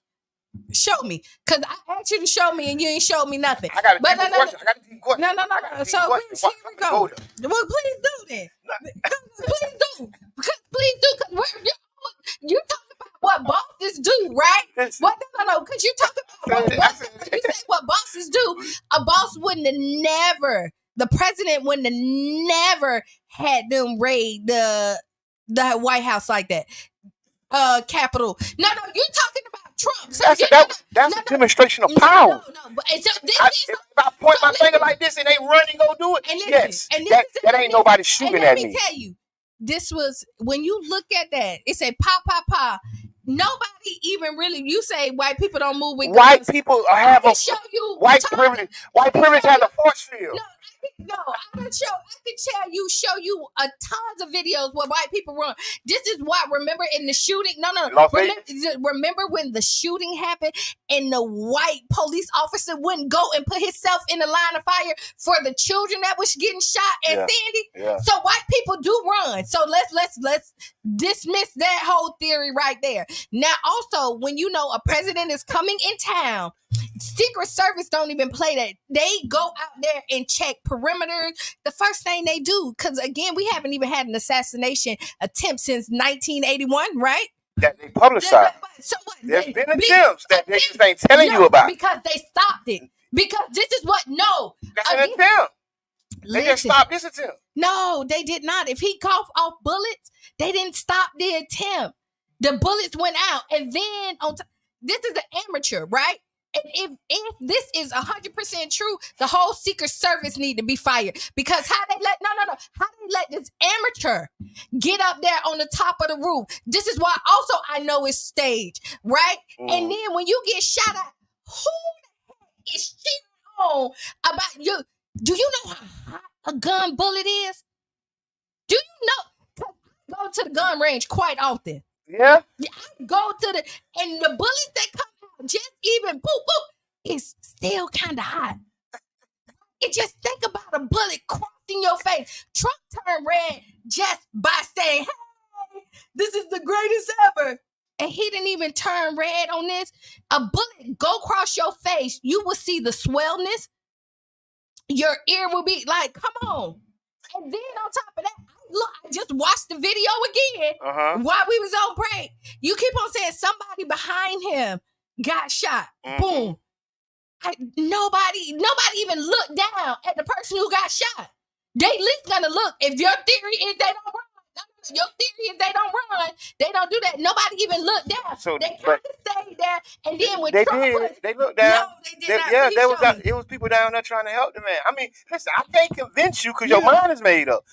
Speaker 2: Show me, because I asked you to show me, and you ain't showed me nothing.
Speaker 1: I got a deep question. I got a deep question.
Speaker 2: No. So please, here we go. Well, please do then. Please do. Please do. Because you're talking about what bosses do, right? What? No. Because you're talking about you said what bosses do. A boss wouldn't have never. The president wouldn't have never had them raid the White House like that. Capitol. No, you're talking about Trump. So
Speaker 1: that's a demonstration of power.
Speaker 2: No. But so
Speaker 1: if I point my finger like this and they run and go do it, that ain't nobody shooting at me.
Speaker 2: Let me tell you, this was when you look at that. It said pop, pop, pop. Nobody even really. You say white people don't move with guns.
Speaker 1: White people have a
Speaker 2: show you
Speaker 1: white privilege. White privilege has a force field.
Speaker 2: No, I can show you a tons of videos where white people run. This is why. Remember in the shooting? No. Remember when the shooting happened and the white police officer wouldn't go and put himself in the line of fire for the children that was getting shot at Sandy?
Speaker 1: Yeah.
Speaker 2: So white people do run. So let's dismiss that whole theory right there. Now, also, when you know a president is coming in town, Secret Service don't even play that. They go out there and check perimeters. The first thing they do, because again, we haven't even had an assassination attempt since 1981, right?
Speaker 1: That they publicize.
Speaker 2: So what?
Speaker 1: There's been attempts that they just ain't telling you about.
Speaker 2: Because they stopped it. Because this is what,
Speaker 1: that's an attempt. They just stopped this attempt.
Speaker 2: No, they did not. If he coughed off bullets, they didn't stop the attempt. The bullets went out. And then, this is an amateur, right? And if this is 100% true, the whole Secret Service need to be fired. Because how they let this amateur get up there on the top of the roof? This is why also I know it's staged, right? And then when you get shot at, who the heck is cheating on about you? Do you know how hot a gun bullet is? Do you know? I go to the gun range quite often.
Speaker 1: Yeah.
Speaker 2: I go to and the bullets that come out, just even boop, boop, it's still kind of hot. It just think about a bullet crossing your face. Trump turned red just by saying, hey, this is the greatest ever. And he didn't even turn red on this. A bullet go across your face, you will see the swellness. Your ear will be like, come on. And then on top of that, look, I just watched the video again while we was on break. You keep on saying somebody behind him got shot. Boom. Nobody even looked down at the person who got shot. They at least gonna look. If your theory is they don't run, they don't do that. Nobody even looked down. So they kind of stayed there, and then when
Speaker 1: they
Speaker 2: Trump
Speaker 1: they looked down.
Speaker 2: No, they did not.
Speaker 1: It was people down there trying to help the man. I mean, listen, I can't convince you because your mind is made up.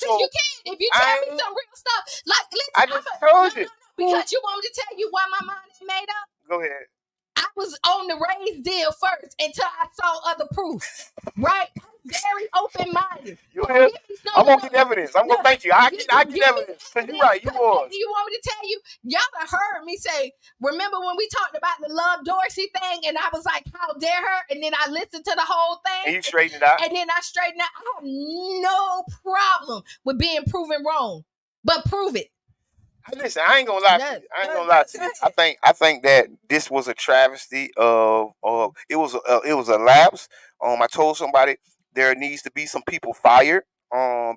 Speaker 2: No, you can. If you tell me some real stuff, like listen,
Speaker 1: I just told you.
Speaker 2: Because you want me to tell you why my mind is made up.
Speaker 1: Go ahead.
Speaker 2: I was on the raised deal first until I saw other proof. Right? Very open-minded.
Speaker 1: I'm gonna get evidence. I'm gonna thank you. I get evidence. Cause you're right. You was.
Speaker 2: You want me to tell you? Y'all have heard me say. Remember when we talked about the Love Dorsey thing, and I was like, "How dare her?" And then I listened to the whole thing,
Speaker 1: and you straightened it out.
Speaker 2: And then I straightened out. I have no problem with being proven wrong, but prove it.
Speaker 1: Listen, I ain't gonna lie to you. I think that this was a travesty of it was a lapse. I told somebody there needs to be some people fired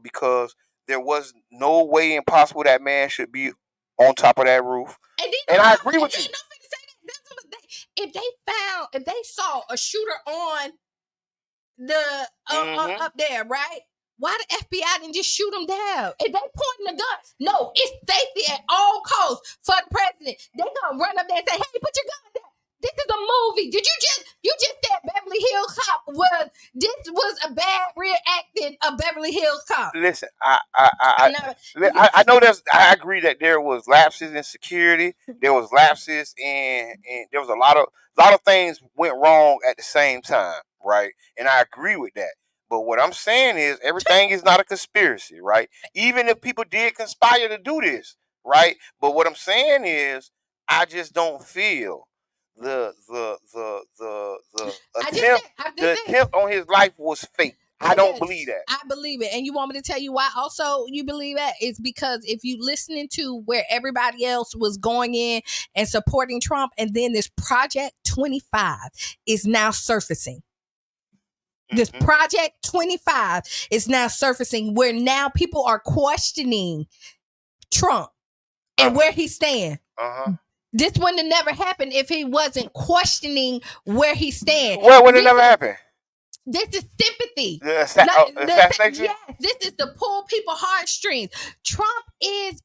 Speaker 1: because there was no way impossible that man should be on top of that roof. And I agree with you.
Speaker 2: If they saw a shooter on the up there, right? Why the FBI didn't just shoot him down? If they pointing the gun, no, it's safety at all costs for the president. They gonna run up there and say, "Hey, put your gun down." This is a movie. Did you just said Beverly Hills Cop was a bad reacting of Beverly Hills Cop?
Speaker 1: Listen, I know I agree that there was lapses in security. There was lapses and there was a lot of things went wrong at the same time, right? And I agree with that. But what I'm saying is everything is not a conspiracy, right? Even if people did conspire to do this, right? But what I'm saying is I just don't feel the attempt on his life was fake. I don't believe that.
Speaker 2: I believe it. And you want me to tell you why also you believe that? It's because if you listening to where everybody else was going in and supporting Trump, and then this Project 25 is now surfacing. This Project 25 is now surfacing where now people are questioning Trump and where he stands. This wouldn't have never happened if he wasn't questioning where he stands.
Speaker 1: What would it never happen?
Speaker 2: This is sympathy.
Speaker 1: Assassination?
Speaker 2: Yes, this is to pull people heartstrings. Trump he's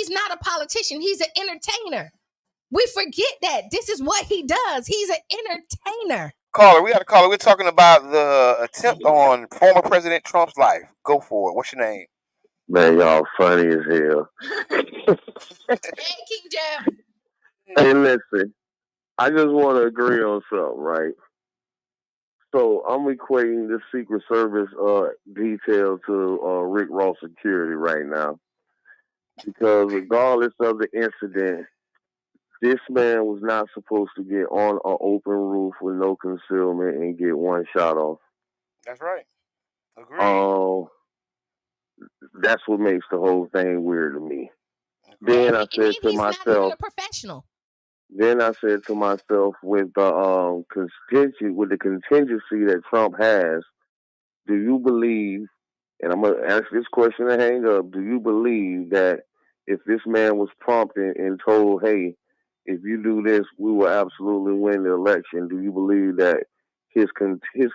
Speaker 2: not a politician. He's an entertainer. We forget that. This is what he does. He's an entertainer.
Speaker 1: Caller, we got a caller. We're talking about the attempt on former President Trump's life. Go for it. What's your name?
Speaker 13: Man, y'all funny as hell.
Speaker 2: Hey, King Jam.
Speaker 13: Hey, listen. I just want to agree on something, right? So I'm equating the Secret Service detail to Rick Ross security right now. Because regardless of the incident, this man was not supposed to get on an open roof with no concealment and get one shot off.
Speaker 1: That's right. Agreed.
Speaker 13: That's what makes the whole thing weird to me. Then I said to myself,
Speaker 2: not even a professional.
Speaker 13: Then I said to myself, with the contingency that Trump has, do you believe? And I'm gonna ask this question and hang up. Do you believe that if this man was prompted and told, "Hey, if you do this, we will absolutely win the election," do you believe that his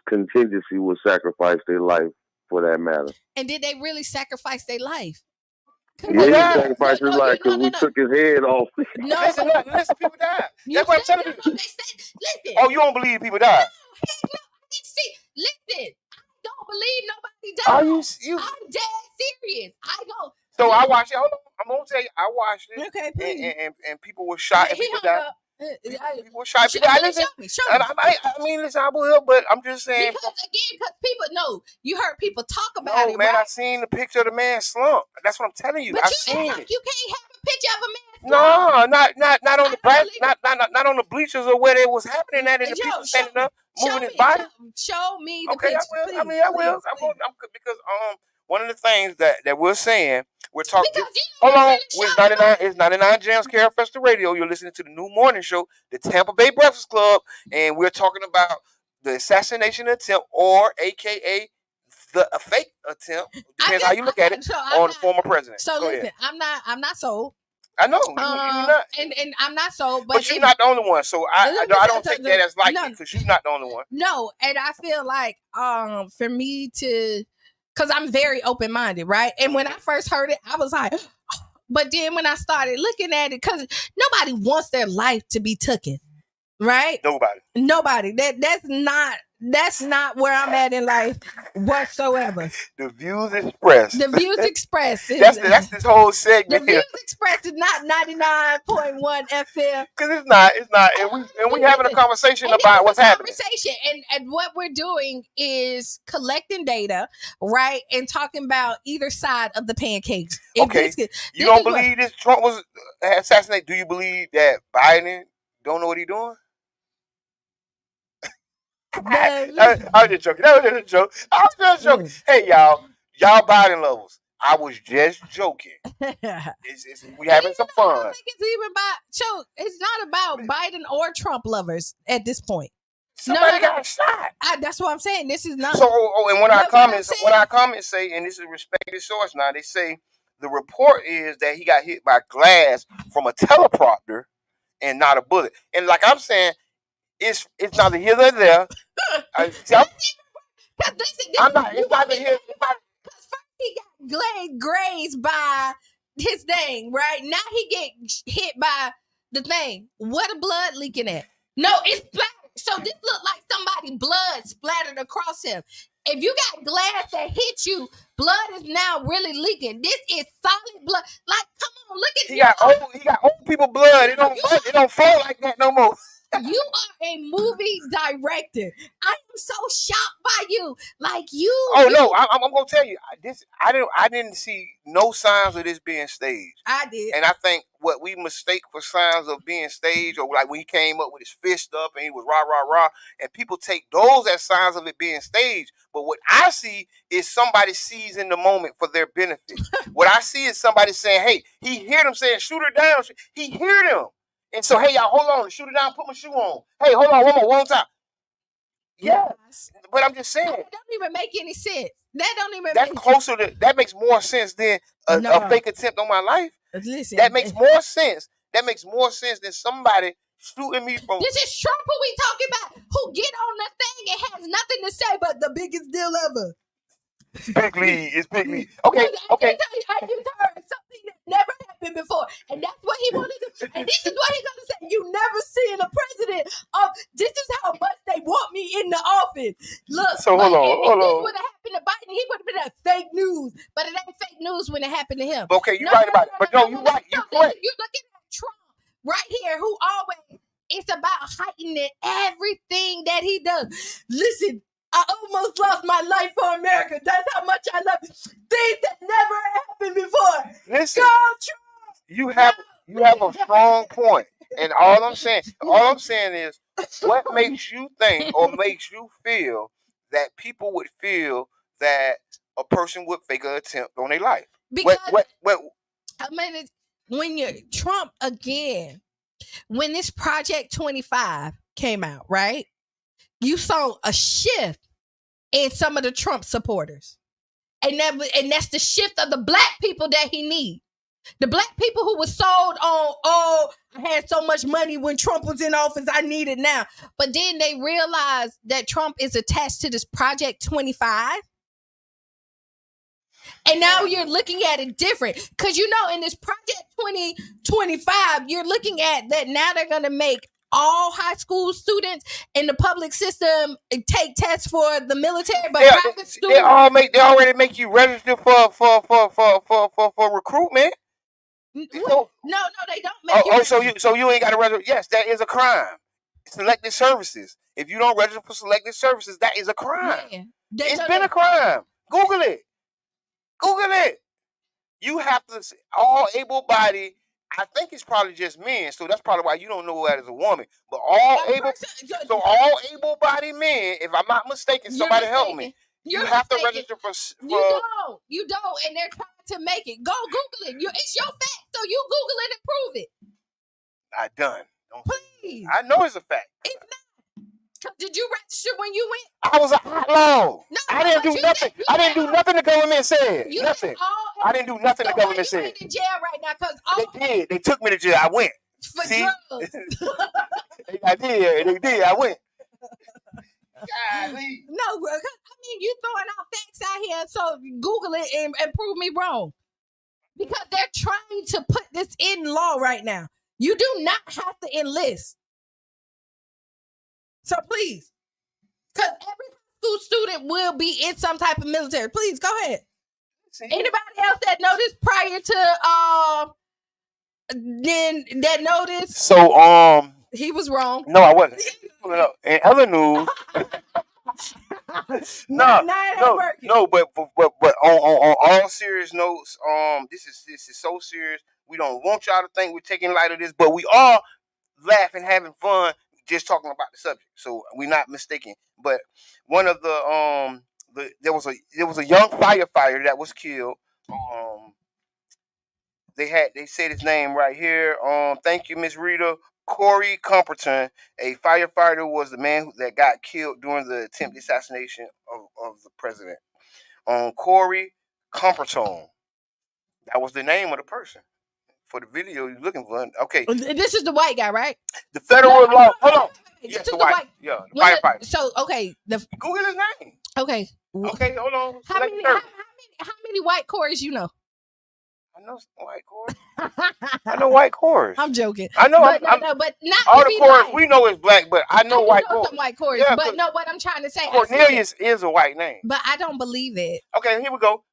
Speaker 13: contingency will sacrifice their life for that matter?
Speaker 2: And did they really sacrifice their life?
Speaker 13: Yeah, he sacrificed his life because we took his head off.
Speaker 2: No,
Speaker 1: listen, people died. That's what I'm telling you.
Speaker 2: Listen.
Speaker 1: Oh, you don't believe people died?
Speaker 2: See, listen. I don't believe nobody died. I'm dead serious. I don't.
Speaker 1: So I watched it. Hold on. I'm gonna tell you. I watched it.
Speaker 2: Okay, please.
Speaker 1: And people were shot and people died. People were shot. People died. Show me. I mean, listen, I will, but I'm just saying.
Speaker 2: Because people know you heard people talk about it.
Speaker 1: Man,
Speaker 2: right?
Speaker 1: I seen the picture of the man slump. That's what I'm telling you.
Speaker 2: But
Speaker 1: I seen it.
Speaker 2: You can't have a picture of a man.
Speaker 1: No, not on the not on the bleachers or where it was happening at, and the people standing up moving his body.
Speaker 2: Show me the
Speaker 1: picture.
Speaker 2: Okay,
Speaker 1: I will. I will. Because one of the things that we're saying, we're talking. Hold on, it's 99 Jams Care Festival Radio. You're listening to the new morning show, the Tampa Bay Breakfast Club, and we're talking about the assassination attempt, or AKA a fake attempt. Depends how you look at it on the former president.
Speaker 2: So listen, I'm not sold.
Speaker 1: I know you're not,
Speaker 2: and I'm not sold.
Speaker 1: But you're not the only one, so I don't take that as likely because you're not the only one.
Speaker 2: No, and I feel like for me to, because I'm very open minded, right? And when I first heard it, I was like, but then when I started looking at it, because nobody wants their life to be taken, right? Nobody. That's not where I'm at in life whatsoever.
Speaker 1: The views expressed. That's this whole segment.
Speaker 2: The views expressed is not 99.1 FM.
Speaker 1: Because it's not. And we having a conversation about what's happening.
Speaker 2: And what we're doing is collecting data, right? And talking about either side of the pancakes.
Speaker 1: Okay. You don't believe this Trump was assassinated? Do you believe that Biden don't know what he's doing? I was just joking. That was just a joke. I was just joking. Hey, y'all Biden lovers. I was just joking. We having some fun.
Speaker 2: I don't think it's even about. It's not about Biden or Trump lovers at this point.
Speaker 1: Somebody got shot.
Speaker 2: That's what I'm saying. This is not.
Speaker 1: So, and when our comments say, and this is a respected source now, they say the report is that he got hit by glass from a teleprompter and not a bullet. And like I'm saying, it's neither here nor there. It's neither here.
Speaker 2: Because first he got grazed by his thing, right? Now he get hit by the thing. Where the blood leaking at? No, it's splattered. So this look like somebody blood splattered across him. If you got glass that hit you, blood is now really leaking. This is solid blood. Like, come on, look at
Speaker 1: he got old people blood. It don't flow like that no more.
Speaker 2: You are a movie director. I am so shocked by you. Like you.
Speaker 1: Oh no, I'm gonna tell you this. I didn't see no signs of this being staged.
Speaker 2: I did.
Speaker 1: And I think what we mistake for signs of being staged, or like when he came up with his fist up and he was rah rah rah, and people take those as signs of it being staged. But what I see is somebody seizing the moment for their benefit. What I see is somebody saying, "Hey," he heard them saying, "Shoot her down." He heard them, and so hey y'all, hold on, shoot her down, put my shoe on. Hey, hold on, one time. Yeah, but I'm just saying.
Speaker 2: That don't even make any sense. That don't even.
Speaker 1: That's closer to. That makes more sense than a fake attempt on my life.
Speaker 2: Listen,
Speaker 1: that makes more sense. That makes more sense than somebody shooting me from.
Speaker 2: This is Trump who we talking about. Who get on the thing and has nothing to say but the biggest deal ever.
Speaker 1: Big league. It's big league. Okay.
Speaker 2: I just heard something that never happened before, and that's what he wanted to do. And this is what he's gonna say. You never seen a president of. This is how much they want me in the office. Look.
Speaker 1: So hold on.
Speaker 2: If this would have happened to Biden, he would have been a fake news. But it ain't fake news when it happened to him.
Speaker 1: Okay, you're right about it. But no, you're right. You're correct.
Speaker 2: You're looking at Trump right here, who always it's about heightening everything that he does. Listen. I almost lost my life for America. That's how much I love it. Things that never happened before.
Speaker 1: Listen,
Speaker 2: go Trump.
Speaker 1: You have a strong point, and all I'm saying is, what makes you think or makes you feel that people would feel that a person would fake an attempt on their life?
Speaker 2: Because
Speaker 1: what?
Speaker 2: I mean, when you're Trump again, when this Project 25 came out, right? You saw a shift in some of the Trump supporters. And that's the shift of the black people that he needs. The black people who were sold on, I had so much money when Trump was in office, I need it now. But then they realized that Trump is attached to this Project 25. And now you're looking at it different. Because, in this Project 2025, you're looking at that now they're going to make all high school students in the public system take tests for the military, but private students
Speaker 1: they already make you register for recruitment.
Speaker 2: No, they don't make you.
Speaker 1: So you ain't got to register. Yes, that is a crime. Selected services. If you don't register for selected services, that is a crime.
Speaker 2: Man,
Speaker 1: it's been a crime. Google it. You have to all able-bodied. I think it's probably just men, so that's probably why you don't know that as a woman. But all able-bodied men, if I'm not mistaken, somebody help me. You have to register for.
Speaker 2: You don't, and they're trying to make it. Go Google it. It's your fact, so you Google it and prove it.
Speaker 1: I done.
Speaker 2: Please.
Speaker 1: I know it's a fact.
Speaker 2: It's not. Did you register when you went?
Speaker 1: I was an outlaw. I didn't do nothing. I didn't do nothing the government said. Nothing. I didn't do nothing the government said.
Speaker 2: You in jail right now because
Speaker 1: they did. They took me to jail. I went.
Speaker 2: For drugs.
Speaker 1: I did. They did. I went.
Speaker 2: Golly. No, you throwing out facts out here, so Google it and prove me wrong. Because they're trying to put this in law right now. You do not have to enlist. So please, because every school student will be in some type of military. Please go ahead. Anybody else that noticed prior to then that noticed?
Speaker 1: So
Speaker 2: he was wrong.
Speaker 1: No, I wasn't. In other news, no, but on all serious notes, this is so serious. We don't want y'all to think we're taking light of this, but we are laughing, having fun, just talking about the subject. So we're not mistaken. But one of there was a young firefighter that was killed. They said his name right here. Thank you, Miss Rita. Corey Comperton, a firefighter, was the man that got killed during the attempted assassination of the president. Corey Comperton. That was the name of the person. For the video you're looking for. Okay.
Speaker 2: This is the white guy, right?
Speaker 1: The federal law. Hold on.
Speaker 2: Yes, the white. Yeah,
Speaker 1: the firefighter.
Speaker 2: So, okay.
Speaker 1: Google his name.
Speaker 2: Okay.
Speaker 1: Okay, hold on.
Speaker 2: How many white Corys you know?
Speaker 1: I know white Corys. I know white Corys.
Speaker 2: I'm joking.
Speaker 1: I know.
Speaker 2: But not
Speaker 1: all the Corys we know is black, but I know white Corys.
Speaker 2: Some white Corys. Yeah, but no, what I'm trying to say.
Speaker 1: Cornelius is a white name.
Speaker 2: But I don't believe it.
Speaker 1: Okay, here we go.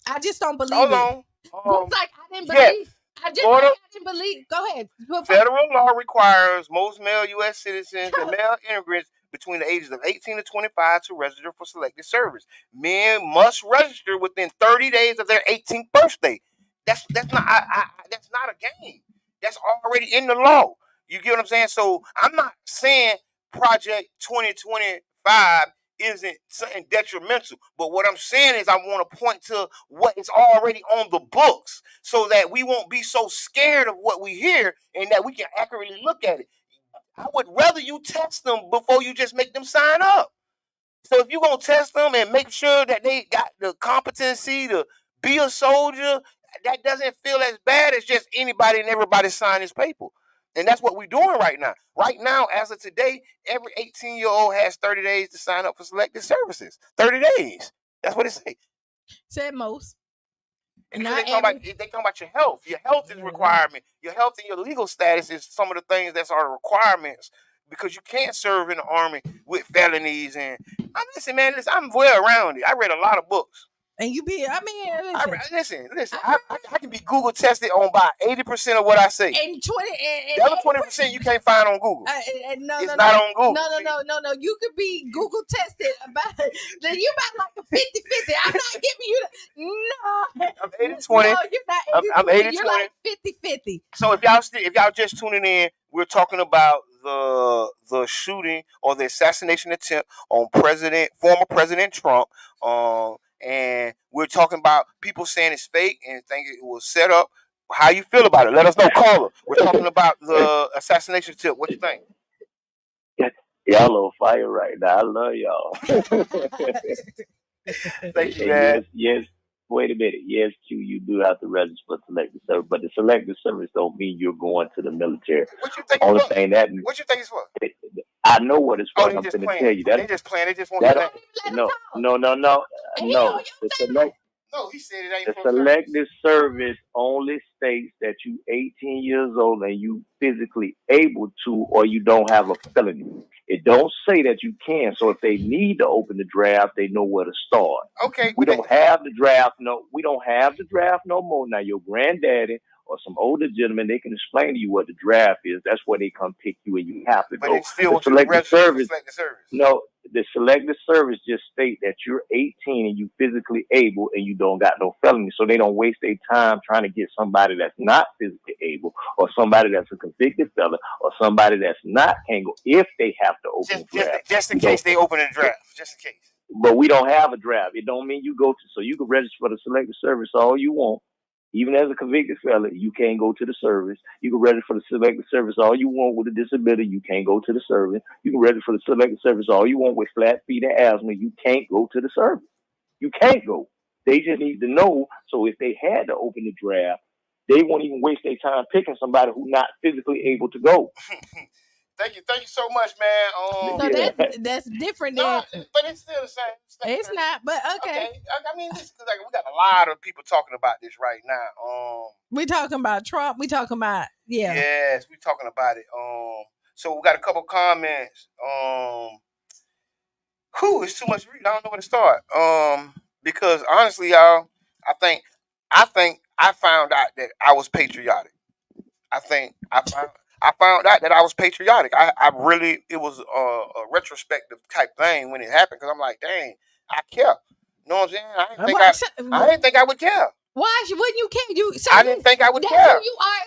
Speaker 2: I just don't believe
Speaker 1: Hold
Speaker 2: it.
Speaker 1: on.
Speaker 2: Looks like I didn't believe. I just
Speaker 1: Florida,
Speaker 2: I didn't believe. Go ahead.
Speaker 1: federal law requires most male U.S. citizens and male immigrants between the ages of 18 to 25 to register for selective service. Men must register within 30 days of their 18th birthday. That's not that's not a game. That's already in the law. You get what I'm saying? So I'm not saying Project 2025 isn't something detrimental. But what I'm saying is I want to point to what is already on the books so that we won't be so scared of what we hear and that we can accurately look at it. I would rather you test them before you just make them sign up. So if you're going to test them and make sure that they got the competency to be a soldier, that doesn't feel as bad as just anybody and everybody sign this paper. And that's what we're doing right now. Right now, as of today, every 18-year-old has 30 days to sign up for selected services. 30 days. That's what it says.
Speaker 2: Said most.
Speaker 1: And because they talking about your health. Your health is requirement. Your health and your legal status is some of the things that's are the requirements because you can't serve in the army with felonies. And I'm well rounded. I read a lot of books.
Speaker 2: And you be, I mean,
Speaker 1: listen. I can be Google tested on about 80% of what I say.
Speaker 2: And
Speaker 1: the other 20% you can't find on Google. It's not on Google.
Speaker 2: No. You could be Google tested about you about like a 50-50. I'm not giving you no.
Speaker 1: I'm 80-20.
Speaker 2: No, you're not 80-20.
Speaker 1: I'm 80-20.
Speaker 2: You're like 50-50.
Speaker 1: So if y'all just tuning in, we're talking about the shooting or the assassination attempt on former President Trump. And we're talking about people saying it's fake and think it was set up. How you feel about it? Let us know, caller. We're talking about the assassination attempt. What you think?
Speaker 12: Y'all on fire right now. I love y'all.
Speaker 1: Thank you, man.
Speaker 12: Yes. Wait a minute. Yes, Q, you do have to register for selective service, but the selective service don't mean you're going to the military.
Speaker 1: What you think?
Speaker 12: Only thing that
Speaker 1: what you think it's for?
Speaker 12: I know what it's for. I'm going to tell you that.
Speaker 1: They just playing. They just want to.
Speaker 12: No.
Speaker 1: No, he said it ain't
Speaker 12: the
Speaker 1: for
Speaker 12: selective service only states that you 18 years old and you physically able to, or you don't have a felony. It don't say that you can. So if they need to open the draft, they know where to start.
Speaker 1: Okay.
Speaker 12: We don't have the draft. No, we don't have the draft no more. Now your granddaddy or some older gentleman, they can explain to you what the draft is. That's where they come pick you and you have to
Speaker 1: but
Speaker 12: go.
Speaker 1: They still
Speaker 12: the selective service.
Speaker 1: Service.
Speaker 12: No, the selective service just state that you're 18 and you physically able and you don't got no felony. So they don't waste their time trying to get somebody that's not physically able or somebody that's a convicted felon or somebody that's not can't go if they have to open the draft.
Speaker 1: Just in case they open the draft. Just in case.
Speaker 12: But we don't have a draft. It don't mean you go to, so you can register for the selective service all you want. Even as a convicted felon, you can't go to the service. You can register for the selective service all you want with a disability. You can't go to the service. You can register for the selective service all you want with flat feet and asthma. You can't go to the service. You can't go. They just need to know. So if they had to open the draft, they won't even waste their time picking somebody who's not physically able to go.
Speaker 1: Thank you so much, man.
Speaker 2: So that's different than.
Speaker 1: But it's still the same.
Speaker 2: It's not, but okay.
Speaker 1: I mean, we got a lot of people talking about this right now.
Speaker 2: We talking about Trump. We talking about
Speaker 1: Yes, we talking about it. So we got a couple comments. It's too much to read. I don't know where to start. Because honestly, y'all, I think I found out that I was patriotic. I found out that I was patriotic. I really, it was a retrospective type thing when it happened because I'm like, dang, I care. You know what I'm saying? I didn't think I would care.
Speaker 2: Why wouldn't you care?
Speaker 1: I didn't think I would care.
Speaker 2: Who you are.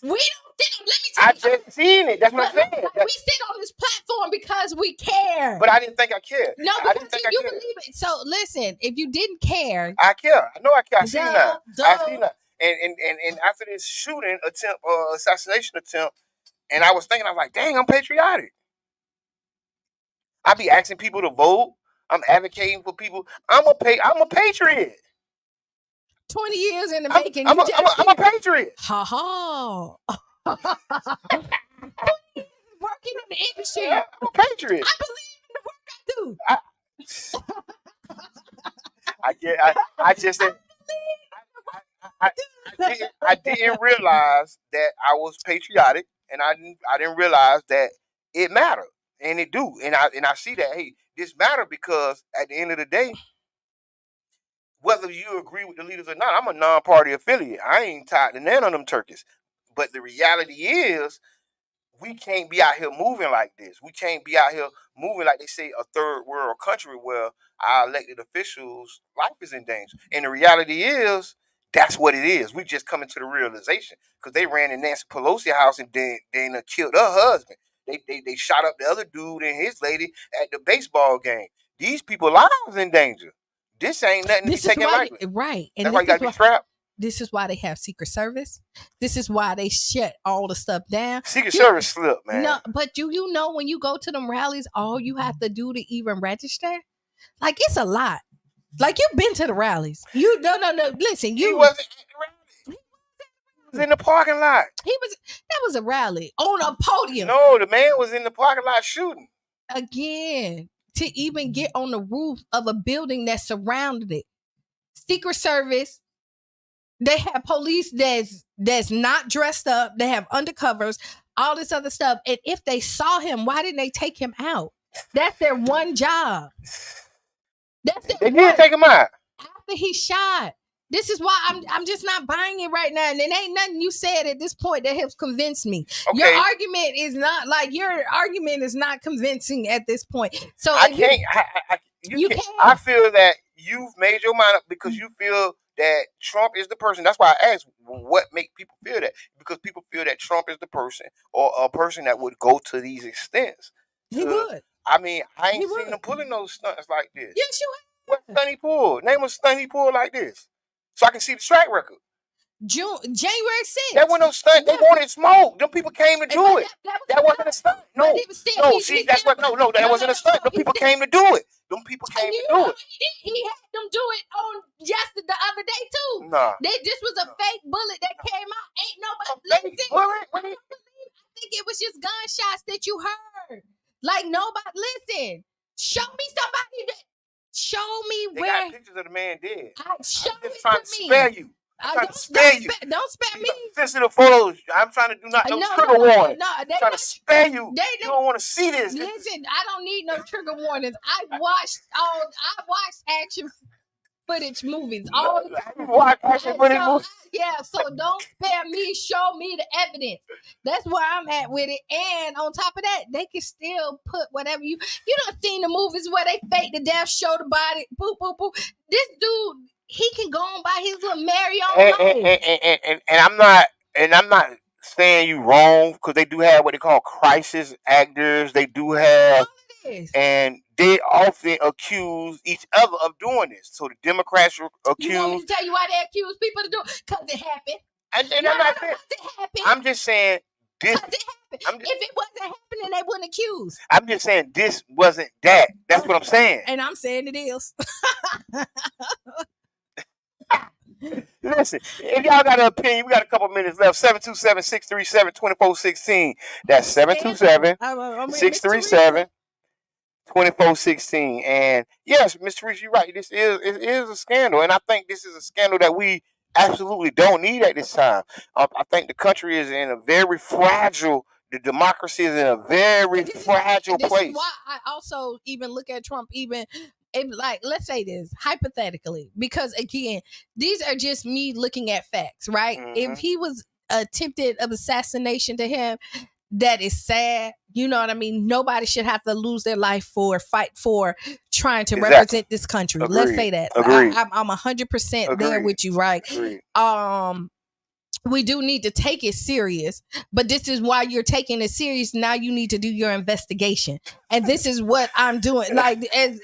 Speaker 2: We don't sit on. Let me tell you.
Speaker 1: I just seen it. That's what I'm saying.
Speaker 2: We sit on this platform because we care.
Speaker 1: But I didn't think I cared.
Speaker 2: No, because you believe it. So listen, if you didn't care,
Speaker 1: I care. I know I care. I see that. I see that. And after this shooting attempt, assassination attempt, and I was thinking, I was like, dang, I'm patriotic. I be asking people to vote. I'm advocating for people. I'm a patriot.
Speaker 2: 20 years in the making.
Speaker 1: I'm a patriot.
Speaker 2: Ha ha. Working in the industry.
Speaker 1: I'm a patriot.
Speaker 2: I believe in the work I do.
Speaker 1: I just said. I didn't realize that I was patriotic, and I didn't realize that it mattered, and it do, and I see that this matter because at the end of the day, whether you agree with the leaders or not, I'm a non-party affiliate. I ain't tied to none of them turkeys. But the reality is, we can't be out here moving like this. We can't be out here moving like they say a third world country where our elected officials' life is in danger. And the reality is, that's what it is. We just coming to the realization because they ran in Nancy Pelosi house and then killed her husband. They shot up the other dude and his lady at the baseball game. These people lives in danger. This ain't nothing to be taken lightly.
Speaker 2: Right. And
Speaker 1: that's why you gotta be strapped.
Speaker 2: This is why they have Secret Service. This is why they shut all the stuff down.
Speaker 1: Secret Service slip, man.
Speaker 2: No, but you know when you go to them rallies, all you have to do to even register, like it's a lot. Like you've been to the rallies. You no. Listen,
Speaker 1: he wasn't at the rally. He was in the parking lot.
Speaker 2: That was a rally on a podium.
Speaker 1: No, the man was in the parking lot shooting.
Speaker 2: Again, to even get on the roof of a building that surrounded it. Secret Service. They have police that's not dressed up. They have undercovers, all this other stuff. And if they saw him, why didn't they take him out? That's their one job.
Speaker 1: They did take him out
Speaker 2: after he shot. This is why I'm just not buying it right now. And it ain't nothing you said at this point that has convinced me. Okay. Your argument is not convincing at this point. So
Speaker 1: I can't. You can't. I feel that you've made your mind up because you feel that Trump is the person. That's why I asked what make people feel that. Because people feel that Trump is the person or a person that would go to these extents.
Speaker 2: He would.
Speaker 1: I mean, I ain't seen him pulling those stunts like this.
Speaker 2: Yes, you have.
Speaker 1: What stunt he pulled? Name a stunt he pulled like this. So I can see the track record.
Speaker 2: January 6th.
Speaker 1: That wasn't no stunt. They wanted smoke. Them people came to do it. That wasn't a stunt. No. See, that's what. No, that wasn't a stunt. Them people came to do it. Them people came to do it.
Speaker 2: He had them do it on yesterday, the other day too.
Speaker 1: Nah.
Speaker 2: This was a fake bullet that came out. Ain't nobody.
Speaker 1: I think
Speaker 2: it was just gunshots that you heard. Like nobody. Listen. Show me somebody that. Show me
Speaker 1: they
Speaker 2: where.
Speaker 1: Got pictures of the man dead.
Speaker 2: I'm just
Speaker 1: trying to spare you.
Speaker 2: Don't spare me.
Speaker 1: Sensitive photos. I'm trying to do no trigger warning. I'm trying to spare you. You don't want to see this.
Speaker 2: Listen, I don't need no trigger warnings. I watched action footage movies all the time.
Speaker 1: You watch action footage movies?
Speaker 2: Yeah, so don't spare me. Show me the evidence. That's where I'm at with it. And on top of that, they can still put whatever you done seen the movies where they fake the death, show the body, boop, boop, boop. This dude, he can go on by his little merry own life.
Speaker 1: And I'm not saying you wrong because they do have what they call crisis actors. They do have, and they often accuse each other of doing this. So the Democrats accuse.
Speaker 2: You want me to tell you why they accuse people to do it? Because it happened.
Speaker 1: And I'm not saying. I'm just saying this.
Speaker 2: If it wasn't happening, they wouldn't accuse.
Speaker 1: I'm just saying this wasn't that. That's what I'm saying.
Speaker 2: And I'm saying it is.
Speaker 1: Listen, if y'all got an opinion, we got a couple minutes left. 727-637-2416. That's 727-637-2416. And yes, Mr. Reese, you're right. It is a scandal. And I think this is a scandal that we absolutely don't need at this time. I think the country is in a very fragile. The democracy is in a very fragile place.
Speaker 2: This is why I also even look at Trump like, let's say this hypothetically, because again, these are just me looking at facts, right? Mm-hmm. If he was attempted of assassination to him, that is sad. You know what I mean? Nobody should have to lose their life fight for trying to represent this country.
Speaker 1: Agreed.
Speaker 2: Let's say that. I'm 100% there with you, right?
Speaker 1: Agreed.
Speaker 2: We do need to take it serious, but this is why you're taking it serious. Now you need to do your investigation, and this is what I'm doing. Like,
Speaker 1: because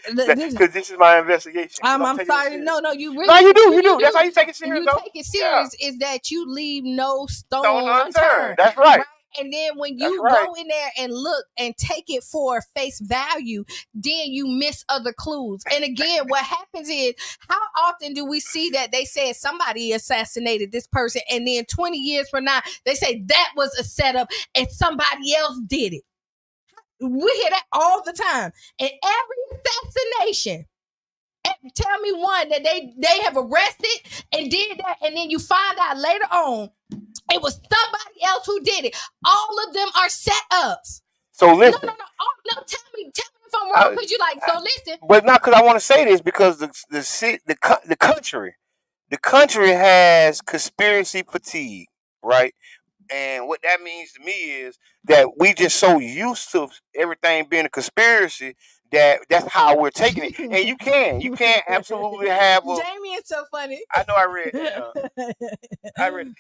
Speaker 1: this is my investigation.
Speaker 2: I'm sorry. No, you really.
Speaker 1: No, you do. That's how you take it serious.
Speaker 2: Take it serious is that you leave no stone unturned.
Speaker 1: That's right.
Speaker 2: And then when you go in there and look and take it for face value, then you miss other clues. And again, what happens is, how often do we see that they said somebody assassinated this person, and then 20 years from now, they say that was a setup and somebody else did it. We hear that all the time. And every assassination, tell me one that they have arrested and did that, and then you find out later on it was somebody else who did it. All of them are setups.
Speaker 1: So listen.
Speaker 2: No. Tell me
Speaker 7: if I'm wrong because you like, so listen.
Speaker 1: But not because I want to say this, because the country has conspiracy fatigue, right? And what that means to me is that we just so used to everything being a conspiracy that that's how we're taking it. And you can't absolutely have a.
Speaker 7: Damien's so funny.
Speaker 1: I know I read.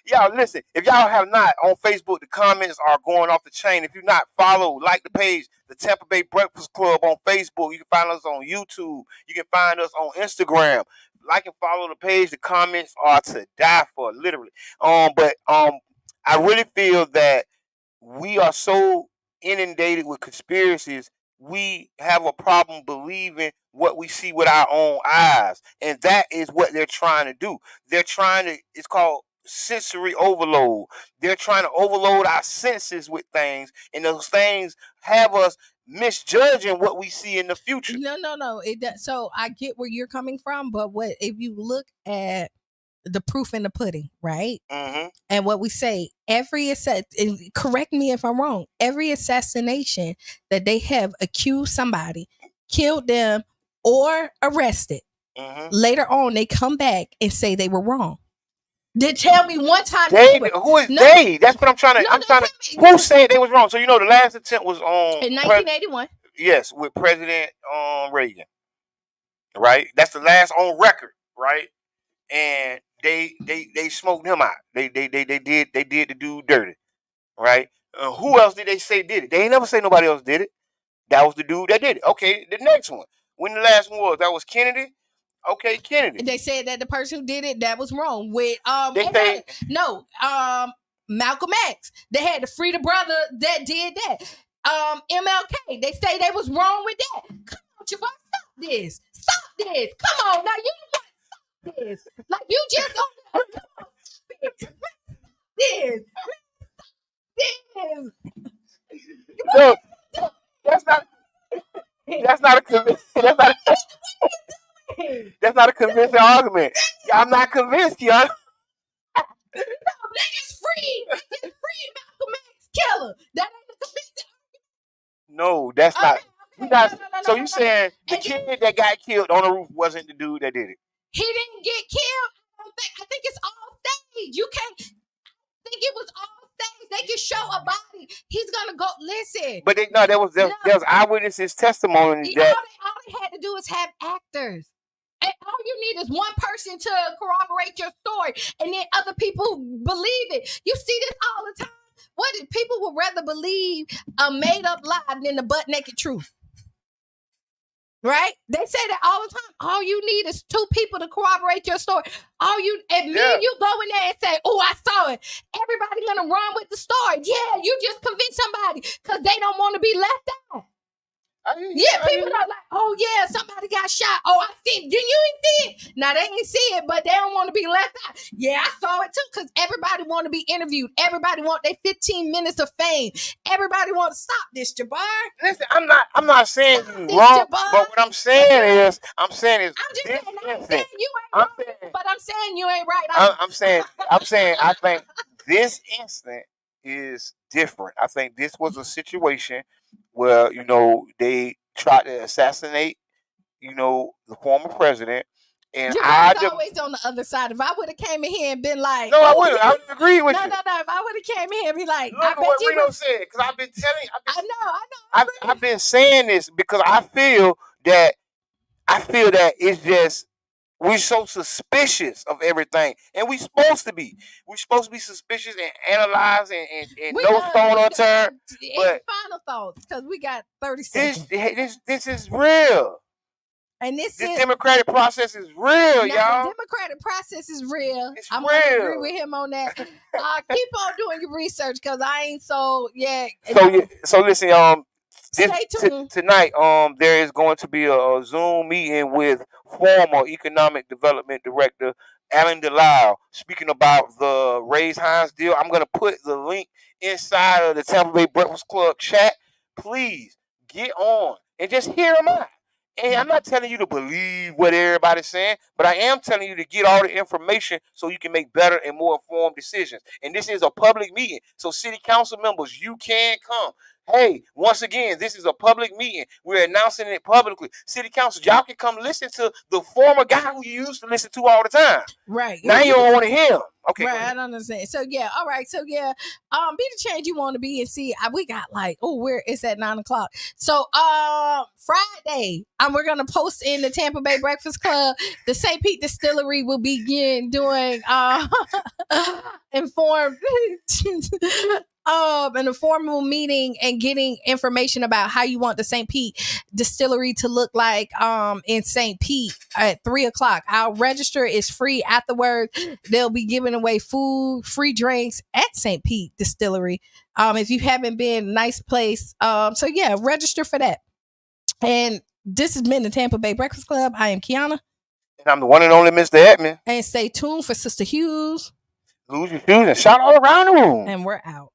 Speaker 1: Y'all listen. If y'all have not on Facebook, the comments are going off the chain. If you not follow, like the page, the Tampa Bay Breakfast Club on Facebook. You can find us on YouTube. You can find us on Instagram. Like and follow the page. The comments are to die for, literally. But I really feel that we are so inundated with conspiracies, we have a problem believing what we see with our own eyes. And that is what they're trying to do. It's called sensory overload. They're trying to overload our senses with things, and those things have us misjudging what we see in the future.
Speaker 7: No. So I get where you're coming from, but what if you look at the proof in the pudding, right?
Speaker 1: Mm-hmm.
Speaker 7: And what we say, correct me if I'm wrong, every assassination that they have accused somebody, killed them, or arrested, later on they come back and say they were wrong. They tell me one time
Speaker 1: who is they? That's what I'm trying to. Who said they was wrong? So you know the last attempt was on
Speaker 7: in 1981.
Speaker 1: Yes, with President Reagan. Right, that's the last on record. Right, and they smoked him out. They did the dude dirty. Right. Who else did they say did it? They ain't never say nobody else did it. That was the dude that did it. Okay, the next one. When the last one was, that was Kennedy. Okay, Kennedy.
Speaker 7: They said that the person who did it, that was wrong. With Malcolm X. They had to free the brother that did that. MLK. They say they was wrong with that. Come on, Javon, stop this. Stop this. Come on, now you want to stop this. Like you just don't come on, stop this.
Speaker 1: No, that's not a that's not a convincing argument. I'm not convinced, y'all.
Speaker 7: No, they just freed Malcolm X killer. That ain't a convincing argument.
Speaker 1: No, that's not. So you saying the kid that got killed on the roof wasn't the dude that did it?
Speaker 7: He didn't get killed. I think it's all stage. You can't think it was all stage. They can show a body. He's gonna go listen.
Speaker 1: But there was eyewitnesses testimony that
Speaker 7: all they had to do is have actors. And all you need is one person to corroborate your story, and then other people believe it. You see this all the time. What people would rather believe a made up lie than the butt naked truth. Right? They say that all the time. All you need is two people to corroborate your story. And you go in there and say, "Oh, I saw it." Everybody gonna run with the story. Yeah, you just convince somebody because they don't want to be left out. People are like, "Oh yeah, somebody got shot. Oh, I see. Didn't you see it?" Now they ain't see it, but they don't want to be left out. Yeah, I saw it too, because everybody want to be interviewed. Everybody want their 15 minutes of fame. Everybody want to stop this, Jabbar.
Speaker 1: Listen, I'm not saying you wrong, but what I'm saying is
Speaker 7: I'm just saying you ain't wrong, but I'm saying you ain't right.
Speaker 1: I'm saying I think this instant is different. I think this was a situation where they tried to assassinate the former president, and
Speaker 7: I always on the other side. If I would have came in here and been like,
Speaker 1: no, I wouldn't. I would agree with you.
Speaker 7: No. If I would have came in here and be like,
Speaker 1: look at what Reno said, because I've been telling you. I know. I've been saying this because I feel that it's just we're so suspicious of everything, and we're supposed to be. We're supposed to be suspicious and analyze and no stone unturned. But
Speaker 7: final thoughts, because we got 30 seconds.
Speaker 1: This is real.
Speaker 7: And this
Speaker 1: democratic process is real, y'all.
Speaker 7: The democratic process is real.
Speaker 1: I'm going to
Speaker 7: agree with him on that. Keep on doing your research, because I ain't so
Speaker 1: So listen,
Speaker 7: stay tuned.
Speaker 1: Tonight, there is going to be a Zoom meeting with former Economic Development Director Alan Delisle speaking about the Raise Hines deal. I'm going to put the link inside of the Tampa Bay Breakfast Club chat. Please get on and just hear him out. And I'm not telling you to believe what everybody's saying, but I am telling you to get all the information so you can make better and more informed decisions. And this is a public meeting, so city council members, you can come. Hey, once again, this is a public meeting. We're announcing it publicly. City council, y'all can come listen to the former guy who you used to listen to all the time.
Speaker 2: Right.
Speaker 1: Now you don't want to hear him. Okay.
Speaker 2: Right, I don't understand. So yeah, all right. So yeah, be the change you want to be and see. We got like, where it's at 9:00. So Friday, we're gonna post in the Tampa Bay Breakfast Club. The St. Pete Distillery will begin doing informed an informal meeting and getting information about how you want the St. Pete Distillery to look like in St. Pete at 3:00. Our register is free afterwards. They'll be giving away food, free drinks at St. Pete Distillery. If you haven't been, nice place. So yeah, register for that. And this has been the Tampa Bay Breakfast Club. I am Kiana.
Speaker 1: And I'm the one and only Mr. Edmond.
Speaker 2: And stay tuned for Sister Hughes.
Speaker 1: Lose your shoes and shout all around the room.
Speaker 2: And we're out.